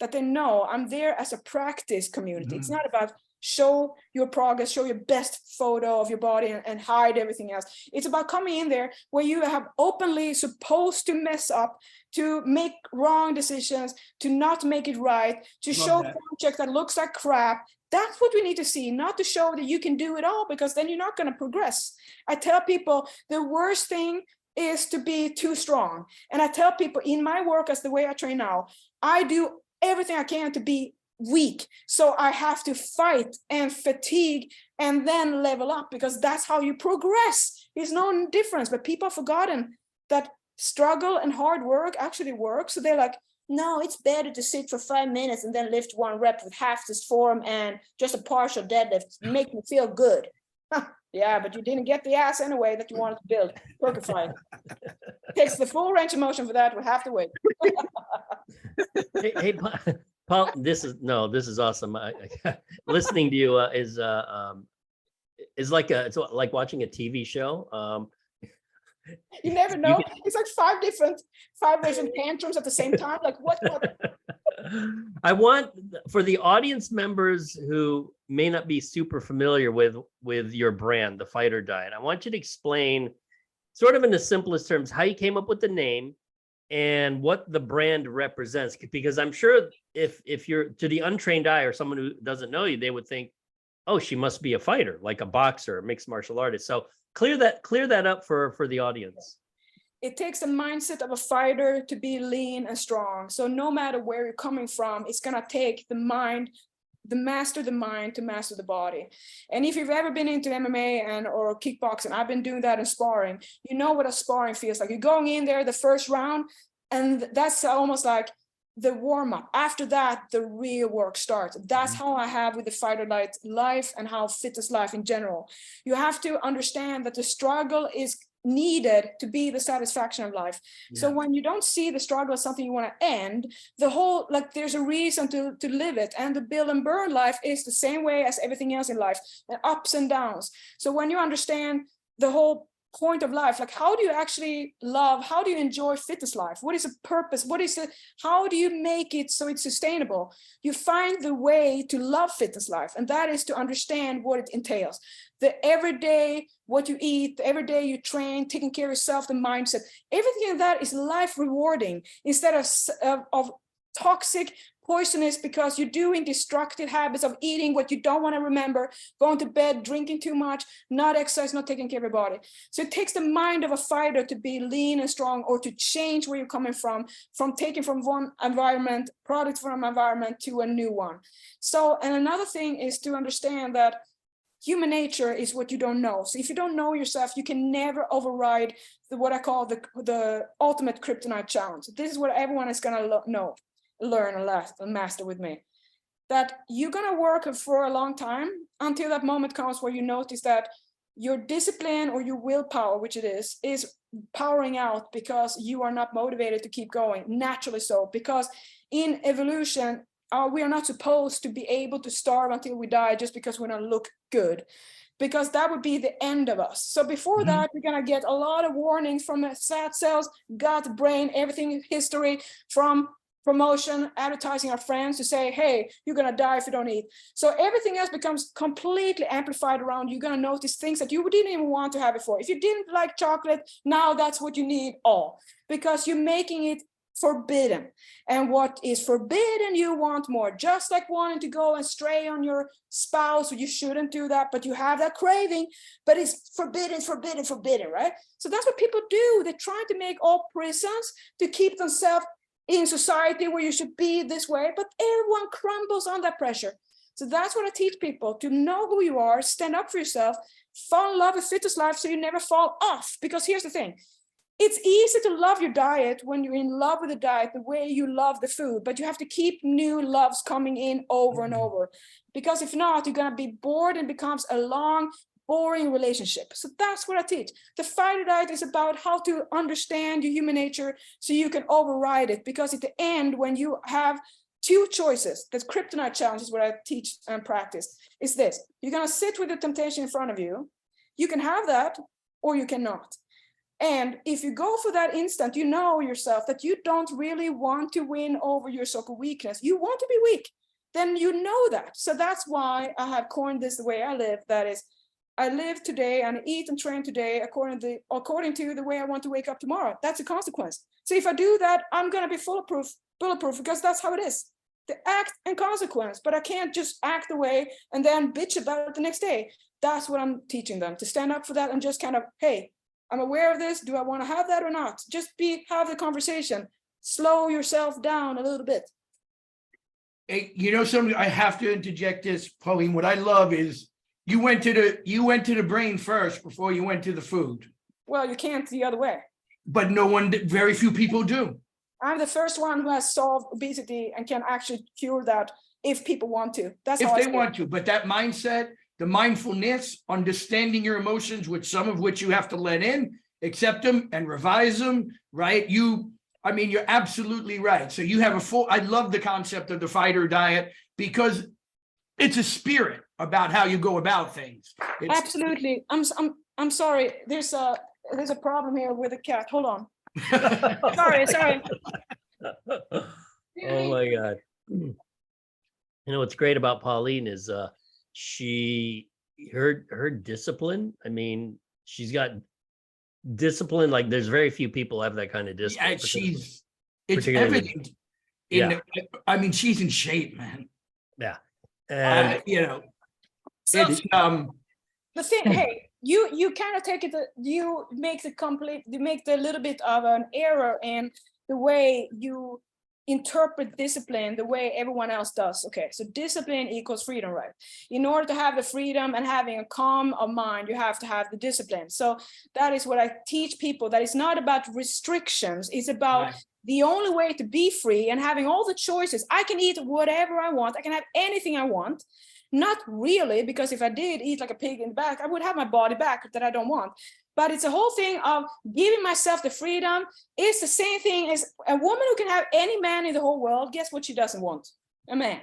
that they know I'm there as a practice community. It's not about show your progress, show your best photo of your body and hide everything else. It's about coming in there where you have openly supposed to mess up, to make wrong decisions, to not make it right, to show a project that looks like crap. That's what we need to see, not to show that you can do it all, because then you're not going to progress. I tell people the worst thing is to be too strong. And I tell people in my work, as the way I train now, I do everything I can to be weak. So I have to fight and fatigue and then level up, because that's how you progress. There's no difference, but people have forgotten that struggle and hard work actually work. So they're like, no, it's better to sit for 5 minutes and then lift one rep with half this form and just a partial deadlift, make me feel good. Yeah, but you didn't get the ass anyway that you wanted to build. Perkified. Takes the full range of motion for that. We have to wait. Hey, Paul, this is awesome. Listening to you is like it's like watching a TV show. You never know. It's like five different tantrums at the same time. Like what? I want, for the audience members who may not be super familiar with your brand, the Fighterdiet, I want you to explain, sort of in the simplest terms, how you came up with the name and what the brand represents. Because I'm sure if you're, to the untrained eye or someone who doesn't know you, they would think, oh, she must be a fighter, like a boxer, a mixed martial artist. So clear that up for the audience. It takes the mindset of a fighter to be lean and strong. So no matter where you're coming from, it's gonna take the mind, to master the mind, to master the body. And if you've ever been into MMA or kickboxing, I've been doing that in sparring, you know what a sparring feels like. You're going in there the first round, and that's almost like the warm-up. After that, the real work starts. That's how I have with the Fighterdiet life and how fitness life in general. You have to understand that the struggle is needed to be the satisfaction of life. So when you don't see the struggle as something you want to end, the whole, like, there's a reason to live it. And the build and burn life is the same way as everything else in life, the ups and downs. So when you understand the whole point of life, like, how do you actually love, how do you enjoy fitness life? What is the purpose? How do you make it so it's sustainable? You find the way to love fitness life, and that is to understand what it entails. The everyday, what you eat, the everyday you train, taking care of yourself, the mindset, everything of that is life rewarding instead of toxic, poisonous, because you're doing destructive habits of eating what you don't want to remember, going to bed, drinking too much, not exercise, not taking care of your body. So it takes the mind of a fighter to be lean and strong, or to change where you're coming from taking from one environment, product from environment to a new one. So, and another thing is to understand that human nature is what you don't know. So if you don't know yourself, you can never override what I call the ultimate kryptonite challenge. This is what everyone is going to learn and master with me, that you're going to work for a long time until that moment comes where you notice that your discipline or your willpower, which it is powering out because you are not motivated to keep going, naturally so, because in evolution, we are not supposed to be able to starve until we die just because we don't look good, because that would be the end of us. So before that, we're going to get a lot of warnings from fat cells, gut, brain, everything, history, from promotion, advertising, our friends to say, hey, you're going to die if you don't eat. So everything else becomes completely amplified around. You're going to notice things that you didn't even want to have before. If you didn't like chocolate, now that's what you need all, because you're making it forbidden. And what is forbidden, you want more, just like wanting to go and stray on your spouse. You shouldn't do that, but you have that craving, but it's forbidden, forbidden, forbidden, right? So that's what people do. They try to make all prisons to keep themselves in society where you should be this way, but everyone crumbles on that pressure. So that's what I teach people: to know who you are, stand up for yourself, fall in love with fitness life so you never fall off. Because here's the thing, it's easy to love your diet when you're in love with the diet the way you love the food, but you have to keep new loves coming in over and over, because if not, you're going to be bored and it becomes a long, boring relationship. So that's what I teach. The Fighterdiet is about how to understand your human nature so you can override it, because at the end, when you have two choices, the kryptonite challenge is what I teach and practice, is this: you're going to sit with the temptation in front of you. You can have that or you cannot. And if you go for that instant, you know yourself that you don't really want to win over your so-called weakness. You want to be weak. Then you know that. So that's why I have coined this the way I live. That is, I live today and eat and train today according to the way I want to wake up tomorrow. That's a consequence. So if I do that, I'm going to be bulletproof, because that's how it is. The act and consequence, but I can't just act away and then bitch about it the next day. That's what I'm teaching them, to stand up for that and just kind of, hey, I'm aware of this. Do I want to have that or not? Just have the conversation. Slow yourself down a little bit. Hey, you know something? I have to interject this, Pauline. What I love is you went to the brain first before you went to the food. Well, you can't the other way. But very few people do. I'm the first one who has solved obesity and can actually cure that if people want to. That's if how they want to. But that mindset, the mindfulness, understanding your emotions, which some of which you have to let in, accept them and revise them, right? You're absolutely right. So you have I love the concept of the Fighterdiet, because it's a spirit about how you go about things. Absolutely. I'm sorry. There's a problem here with the cat. Hold on. sorry. Oh my God. You know, what's great about Pauline is her discipline. I mean, she's got discipline like there's very few people have that kind of discipline. Yeah, it's evident. She's in shape, man. Yeah. And So It's the thing, hey, you kind of take it, you make the little bit of an error in the way you interpret discipline the way everyone else does. Okay, so discipline equals freedom, right? In order to have the freedom and having a calm of mind, you have to have the discipline. So that is what I teach people, that it's not about restrictions, it's about the only way to be free and having all the choices. I can eat whatever I want, I can have anything I want. Not really, because if I did eat like a pig in the back, I would have my body back that I don't want. But it's a whole thing of giving myself the freedom. It's the same thing as a woman who can have any man in the whole world. Guess what she doesn't want? A man.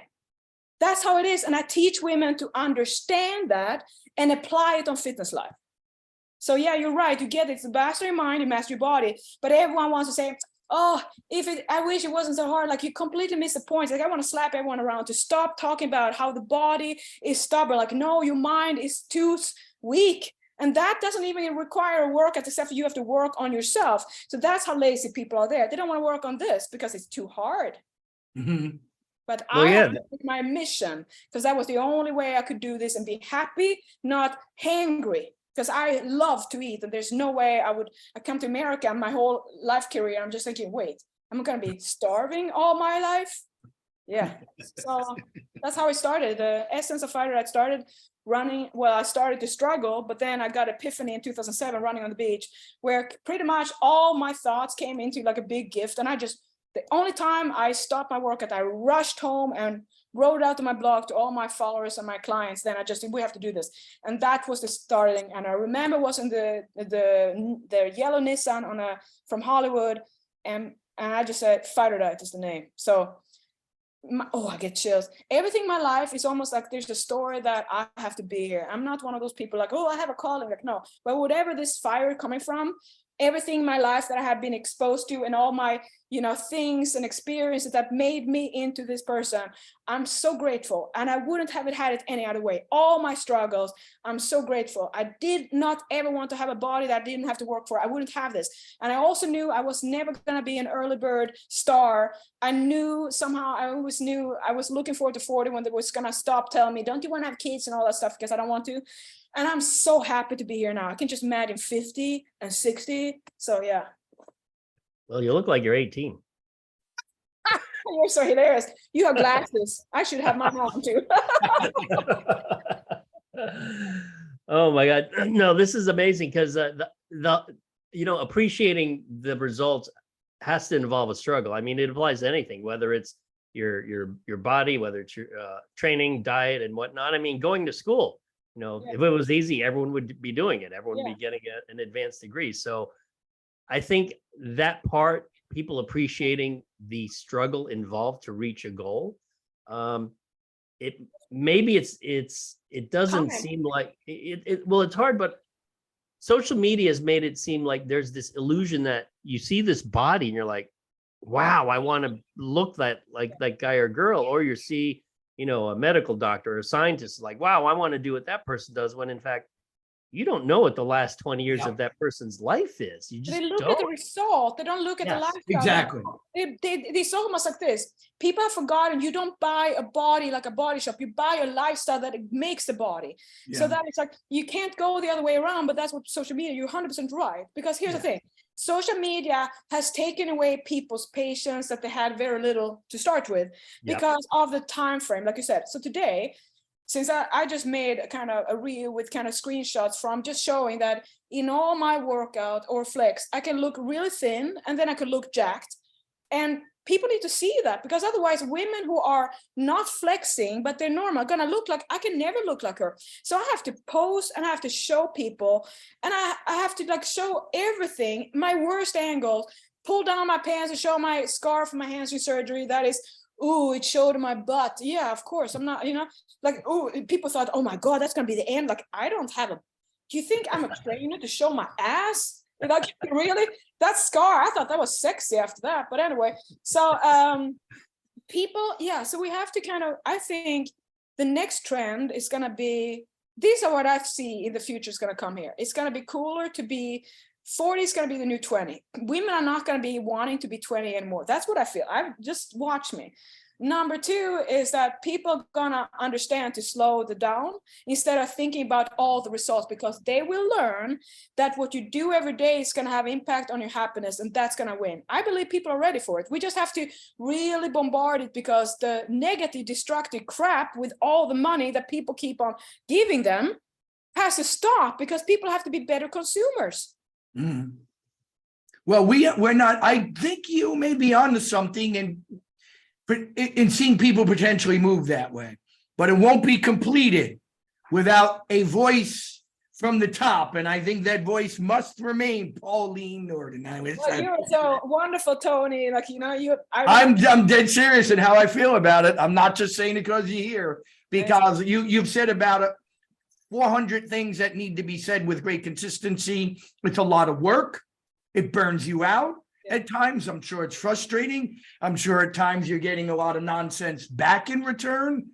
That's how it is. And I teach women to understand that and apply it on fitness life. So yeah, you're right. You get it. It's master your mind, you master your body. But everyone wants to say, oh, I wish it wasn't so hard. Like, you completely miss the point. Like, I want to slap everyone around to stop talking about how the body is stubborn. Like, no, your mind is too weak. And that doesn't even require a workout, except for you have to work on yourself. So that's how lazy people are there. They don't want to work on this because it's too hard. Mhm. But Well, I yeah. have to make my mission, because that was the only way I could do this and be happy, not hangry. Because I love to eat, and there's no way I come to America my whole life career. I'm just thinking, wait, I'm going to be starving all my life? Yeah. So that's how I started. The essence of Fighterdiet started running. Well, I started to struggle, but then I got epiphany in 2007 running on the beach, where pretty much all my thoughts came into like a big gift. And the only time I stopped my workout, I rushed home and wrote out to my blog to all my followers and my clients. Then we have to do this. And that was the starting. And I remember was in the yellow Nissan from Hollywood. And I just said, Fighterdiet is the name. So I get chills. Everything in my life is almost like there's a story that I have to be here. I'm not one of those people like, oh, I have a calling. Like, no, but whatever this fire coming from, everything in my life that I have been exposed to and all my, things and experiences that made me into this person, I'm so grateful. And I wouldn't have had it any other way. All my struggles, I'm so grateful. I did not ever want to have a body that I didn't have to work for. I wouldn't have this. And I also knew I was never going to be an early bird star. I always knew I was looking forward to 40 when they was going to stop telling me, don't you want to have kids and all that stuff, because I don't want to. And I'm so happy to be here now. I can just imagine 50 and 60. So yeah. Well, you look like you're 18. You're so hilarious. You have glasses. I should have mine on too. Oh my God. No, this is amazing, because appreciating the results has to involve a struggle. I mean, it applies to anything, whether it's your body, whether it's your training, diet, and whatnot. I mean, going to school, if it was easy, everyone would be doing it. Everyone would be getting an advanced degree. So I think that part, people appreciating the struggle involved to reach a goal. It doesn't seem like it. Well, it's hard, but social media has made it seem like there's this illusion that you see this body and you're like, wow, I want to look like that guy or girl. Or you see, a medical doctor or a scientist like, wow, I want to do what that person does, when in fact, you don't know what the last 20 years of that person's life is. You just They look don't. at the result. They don't look at the lifestyle. Exactly. It's almost like this. People have forgotten you don't buy a body like a body shop. You buy a lifestyle that makes the body. Yeah. So that it's like, you can't go the other way around, but that's what social media, you're 100% right. Because here's the thing. Social media has taken away people's patience that they had very little to start with because of the time frame, like you said. So today, since I just made a kind of a reel with kind of screenshots from just showing that in all my workout or flex, I can look really thin and then I could look jacked. And people need to see that, because otherwise women who are not flexing, but they're normal, are gonna look like, I can never look like her. So I have to pose and I have to show people, and I have to like show everything, my worst angles, pull down my pants and show my scar from my hamstring surgery. That is, ooh, it showed my butt. Yeah, of course. I'm not, like, ooh, people thought, oh my God, that's going to be the end. Like, I don't have do you think I'm a trainer to show my ass? Like, really? That scar, I thought that was sexy after that. But anyway, so people, so we have to kind of, I think the next trend is going to be, these are what I see in the future is going to come here. It's going to be cooler to be 40 is going to be the new 20. Women are not going to be wanting to be 20 anymore. That's what I feel. Just watch me. Number two is that people gonna understand to slow the down instead of thinking about all the results, because they will learn that what you do every day is gonna have impact on your happiness, and that's gonna win. I believe people are ready for it. We just have to really bombard it, because the negative, destructive crap with all the money that people keep on giving them has to stop, because people have to be better consumers. Mm. Well, we're not, I think you may be onto something in seeing people potentially move that way, but it won't be completed without a voice from the top. And I think that voice must remain Pauline Nordin. Well, you're so wonderful, Tony. Like, you know, I'm dead serious in how I feel about it. I'm not just saying it because you're here, because you've said about 400 things that need to be said with great consistency. It's a lot of work. It burns you out. At times, I'm sure it's frustrating. I'm sure at times you're getting a lot of nonsense back in return.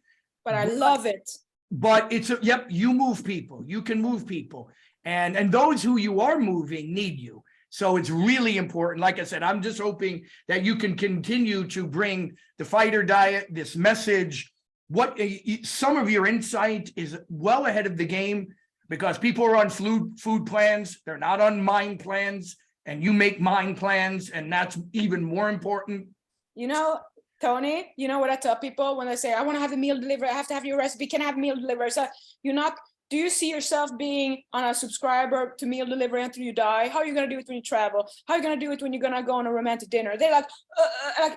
But I love it. But yep, you move people. You can move people. And those who you are moving need you. So it's really important. Like I said, I'm just hoping that you can continue to bring the fighter diet, this message. Some of your insight is well ahead of the game, because people are on food plans. They're not on mind plans. And you make mind plans, and that's even more important. You know, Tony, you know what I tell people when they say, I want to have a meal delivery, I have to have your recipe, can I have meal delivery? So do you see yourself being on a subscriber to meal delivery until you die? How are you going to do it when you travel? How are you going to do it when you're going to go on a romantic dinner? They're like,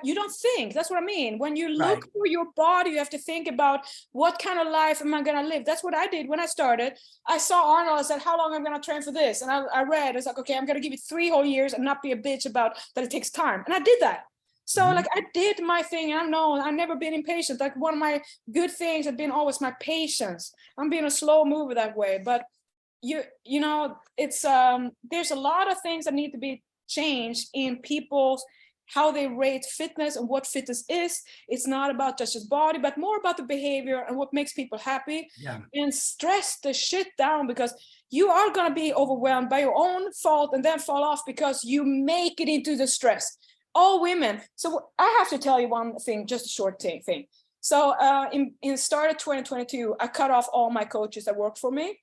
you don't think. That's what I mean. When you look for your body, you have to think about, what kind of life am I going to live? That's what I did when I started. I saw Arnold, I said, how long am I going to train for this? And I read, it's like, okay, I'm going to give it 3 whole years and not be a bitch about that it takes time. And I did that. So like, I did my thing, and I know I've never been impatient. Like, one of my good things have been always my patience. I'm being a slow mover that way, but you know, it's there's a lot of things that need to be changed in people's how they rate fitness and what fitness is. It's not about just his body, but more about the behavior and what makes people happy. And stress the shit down, because you are going to be overwhelmed by your own fault and then fall off because you make it into the stress. All women. So I have to tell you one thing, just a short thing. So in start of 2022, I cut off all my coaches that work for me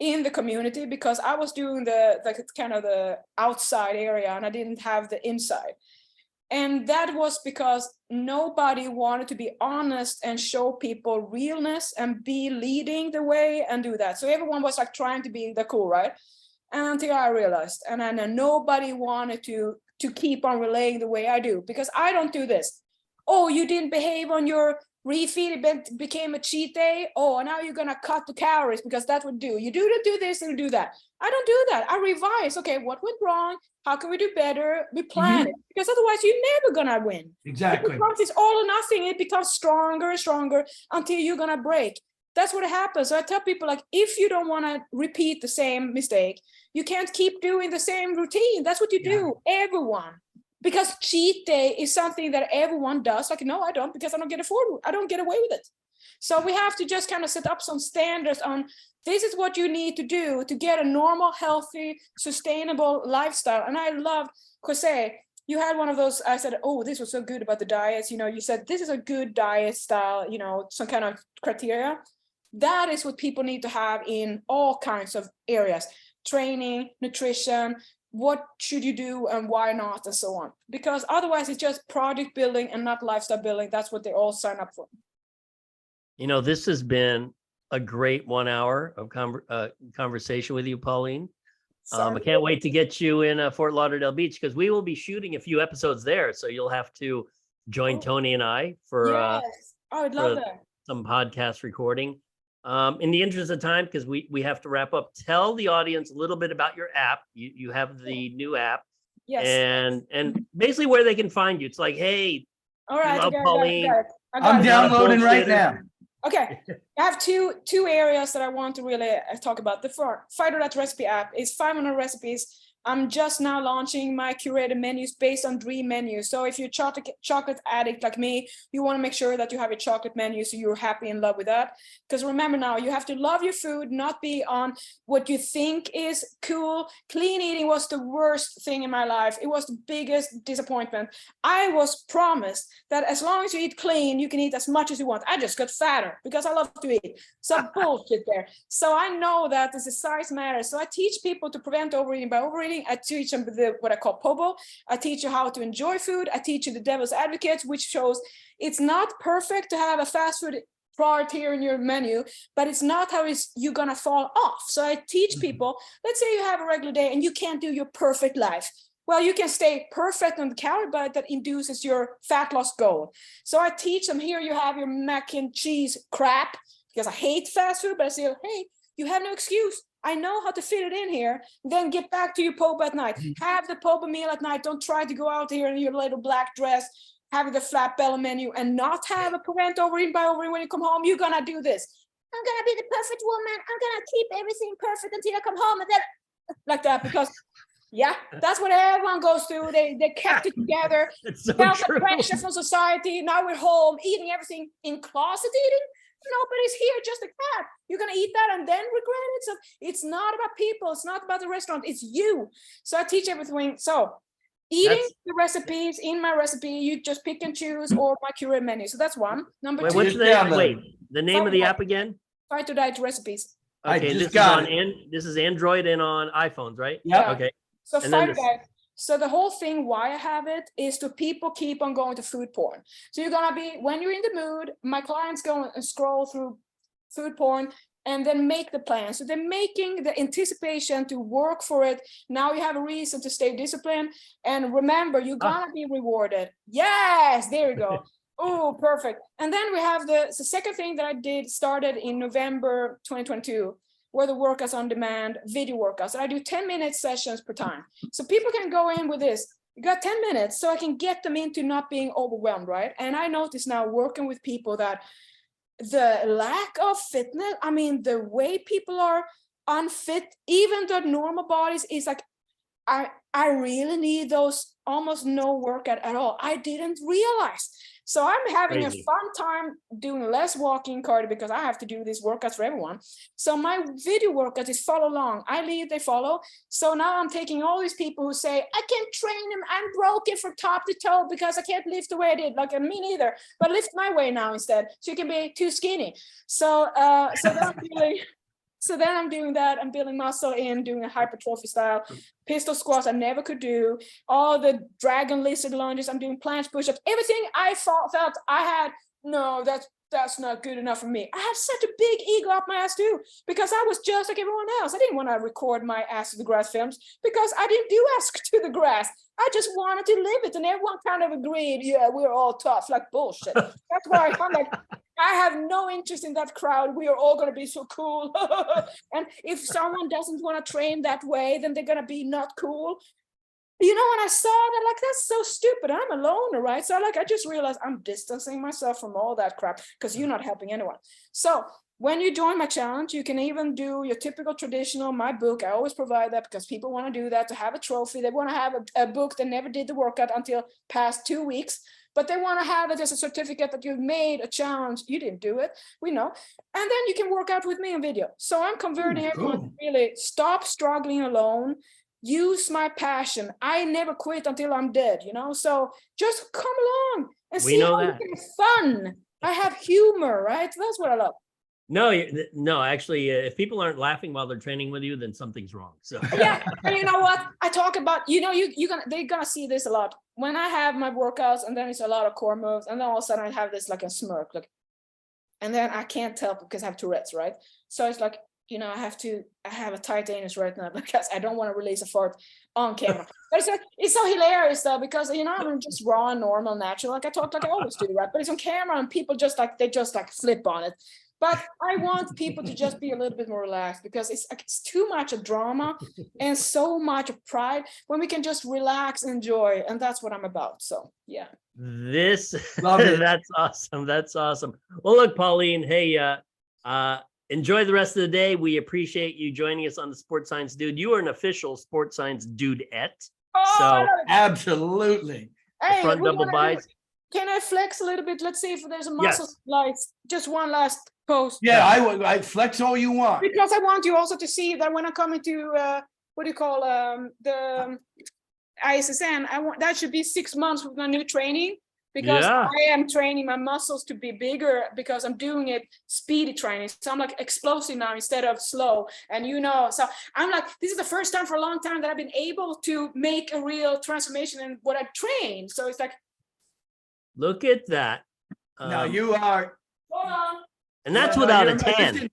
in the community, because I was doing the kind of the outside area and I didn't have the inside. And that was because nobody wanted to be honest and show people realness and be leading the way and do that. So everyone was like trying to be the cool, right? And until I realized, and then nobody wanted to keep on relaying the way I do, because I don't do this. Oh, you didn't behave on your refeed, it became a cheat day. Oh, now you're gonna cut the calories because that would do. You do this and do that. I don't do that. I revise. Okay, what went wrong? How can we do better? We plan it, because otherwise you're never gonna win. Exactly. It's all or nothing. It becomes stronger and stronger until you're gonna break. That's what happens. So I tell people, like, if you don't want to repeat the same mistake, you can't keep doing the same routine. That's what you do, everyone. Because cheat day is something that everyone does. Like, no, I don't, because I don't get away with it. So we have to just kind of set up some standards on, this is what you need to do to get a normal, healthy, sustainable lifestyle. And I loved, Jose, you had one of those, I said, oh, this was so good about the diets. You know, you said, this is a good diet style, you know, some kind of criteria. That is what people need to have in all kinds of areas: training, nutrition, what should you do and why not, and so on. Because otherwise it's just product building and not lifestyle building. That's what they all sign up for. You know, this has been a great 1 hour of conversation with you, Pauline. I can't wait to get you in Fort Lauderdale Beach, because we will be shooting a few episodes there. So you'll have to join Tony and I for I would love that. Some podcast recording. In the interest of time, because we have to wrap up, tell the audience a little bit about your app. You have the new app. Yes. And basically where they can find you. It's like, hey, all right, love Pauline. I'm downloading right now. Okay, I have two areas that I want to really talk about. The Fighterdiet recipe app is 500 recipes I'm just now launching my curated menus based on dream menus. So if you're chocolate addict like me, you want to make sure that you have a chocolate menu so you're happy in love with that. Because remember now, you have to love your food, not be on what you think is cool. Clean eating was the worst thing in my life. It was the biggest disappointment. I was promised that as long as you eat clean, you can eat as much as you want. I just got fatter because I love to eat. So bullshit there. So I know that the size matters. So I teach people to prevent overeating by overeating. I teach them what I call POBO. I teach you how to enjoy food. I teach you the devil's advocate, which shows it's not perfect to have a fast food product here in your menu, but it's not how you're gonna fall off. So I teach people, let's say you have a regular day and you can't do your perfect life. Well, you can stay perfect on the calorie diet that induces your fat loss goal. So I teach them, here you have your mac and cheese crap, because I hate fast food, but I say, hey, you have no excuse. I know how to fit it in here. Then get back to your POBO at night. Have the POBO meal at night. Don't try to go out here in your little black dress, have the flat belly menu, and not have a prevent overeating by overeating when you come home. You're gonna do this. I'm gonna be the perfect woman. I'm gonna keep everything perfect until I come home, and then like that, because yeah, that's what everyone goes through. They kept it together. It's so Felt true. the pressure from society. Now we're home eating everything in closet eating. Nobody's here, just a cat. You're gonna eat that and then regret it. So it's not about people, it's not about the restaurant, it's you. So I teach everything. So eating the recipes in my recipe, you just pick and choose, or my curated menu. So that's one. Number Wait, two, what's the name of the app again? Fighterdiet recipes. Okay, this is Android and on iPhones, right? Yeah. Okay. So And then Fighterdiet. So the whole thing why I have it is to people keep on going to food porn. So you're gonna be, when you're in the mood, my clients go and scroll through food porn and then make the plan. So they're making the anticipation to work for it. Now you have a reason to stay disciplined. And remember, you're gonna be rewarded. Yes, there you go. Oh, perfect. And then we have the second thing that I started in November 2022. Where the workouts on demand, video workouts. I do 10-minute sessions per time. So people can go in with this. You got 10 minutes, so I can get them into not being overwhelmed, right? And I notice now working with people that the lack of fitness, I mean, the way people are unfit, even their normal bodies, is like, I really need those almost no workout at all. I didn't realize. So I'm having a fun time doing less walking cardio because I have to do these workouts for everyone. So my video workout is follow along. I lead, they follow. So now I'm taking all these people who say, I can't train them. I'm broken from top to toe because I can't lift the way I did. Like me neither, but lift my way now instead. So you can be too skinny. So then I'm doing that. I'm building muscle in, doing a hypertrophy style. Pistol squats I never could do. All the dragon lizard lunges. I'm doing planche push-ups. Everything I felt I had, no, that's not good enough for me. I had such a big ego up my ass too, because I was just like everyone else. I didn't want to record my Ass to the Grass films because I didn't do Ass to the Grass. I just wanted to live it. And everyone kind of agreed, yeah, we're all tough, like bullshit. That's why I'm like, I have no interest in that crowd. We are all going to be so cool. And if someone doesn't want to train that way, then they're going to be not cool. You know, when I saw that, like, that's so stupid. I'm a loner, right? So I just realized I'm distancing myself from all that crap because you're not helping anyone. So when you join my challenge, you can even do your typical traditional, my book. I always provide that because people want to do that, to have a trophy. They want to have a book that never did the workout until past 2 weeks. But they want to have it as a certificate that you've made a challenge. You didn't do it. We know. And then you can work out with me on video. So I'm converting everyone to really stop struggling alone. Use my passion. I never quit until I'm dead, you know? So just come along and see how you can have fun. I have humor, right? That's what I love. No, actually, if people aren't laughing while they're training with you, then something's wrong. So yeah, and you know what? I talk about, they're gonna see this a lot when I have my workouts, and then it's a lot of core moves, and then all of a sudden I have this like a smirk, like, and then I can't tell because I have Tourette's, right? So it's like, I have a tight anus right now because I don't want to release a fart on camera. But it's so hilarious though, because I'm just raw and normal, natural, like I talk like I always do, right? But it's on camera and people just flip on it. But I want people to just be a little bit more relaxed because it's too much of drama and so much of pride when we can just relax and enjoy. And that's what I'm about. So, yeah. That's awesome. That's awesome. Well, look, Pauline, hey, enjoy the rest of the day. We appreciate you joining us on the Sports Science Dude. You are an official Sports Science Dude-ette. Oh, So I love it. Absolutely. the Hey, front we're double gonna- buys. Can I flex a little bit? Let's see if there's a muscle Yes. like just one last post. Yeah, I flex all you want. Because I want you also to see that when I come into what do you call the ISSN, I want that should be 6 months with my new training because Yeah. I am training my muscles to be bigger because I'm doing it speedy training. So I'm like explosive now instead of slow. And so I'm like, this is the first time for a long time that I've been able to make a real transformation in what I train. So it's like, Look at that. Now you are. hold on. And that's Yeah, no, without a you're tan. magnificent.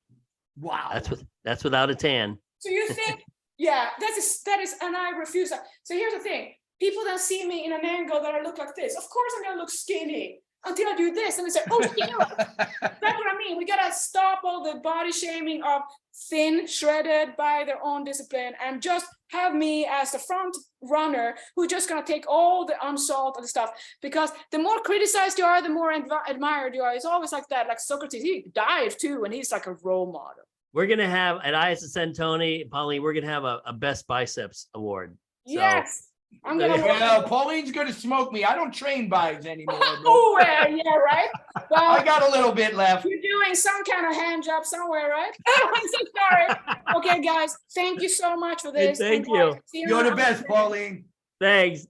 Wow. That's without a tan. So you think, yeah, that is, and I refuse that. So here's the thing. People don't see me in an angle that I look like this. Of course I'm gonna look skinny until I do this. And they say, oh, Sheila. That's what I mean. We gotta stop all the body shaming of thin, shredded by their own discipline and just have me as the front runner who's just gonna take all the unsalt and stuff. Because the more criticized you are, the more admired you are. It's always like that. Like Socrates, he died too, and he's like a role model. We're gonna have at ISSN, Tony, Pauline, we're gonna have a best biceps award. So- Yes. I'm gonna work. Well, Pauline's gonna smoke me. I don't train buys anymore. bro. Oh, yeah, right. Well, I got a little bit left. you're doing some kind of hand job somewhere, right? Oh, I'm so sorry. Okay, guys, thank you so much for this. Thank And, you. see you You're the on- best, Pauline. Thanks.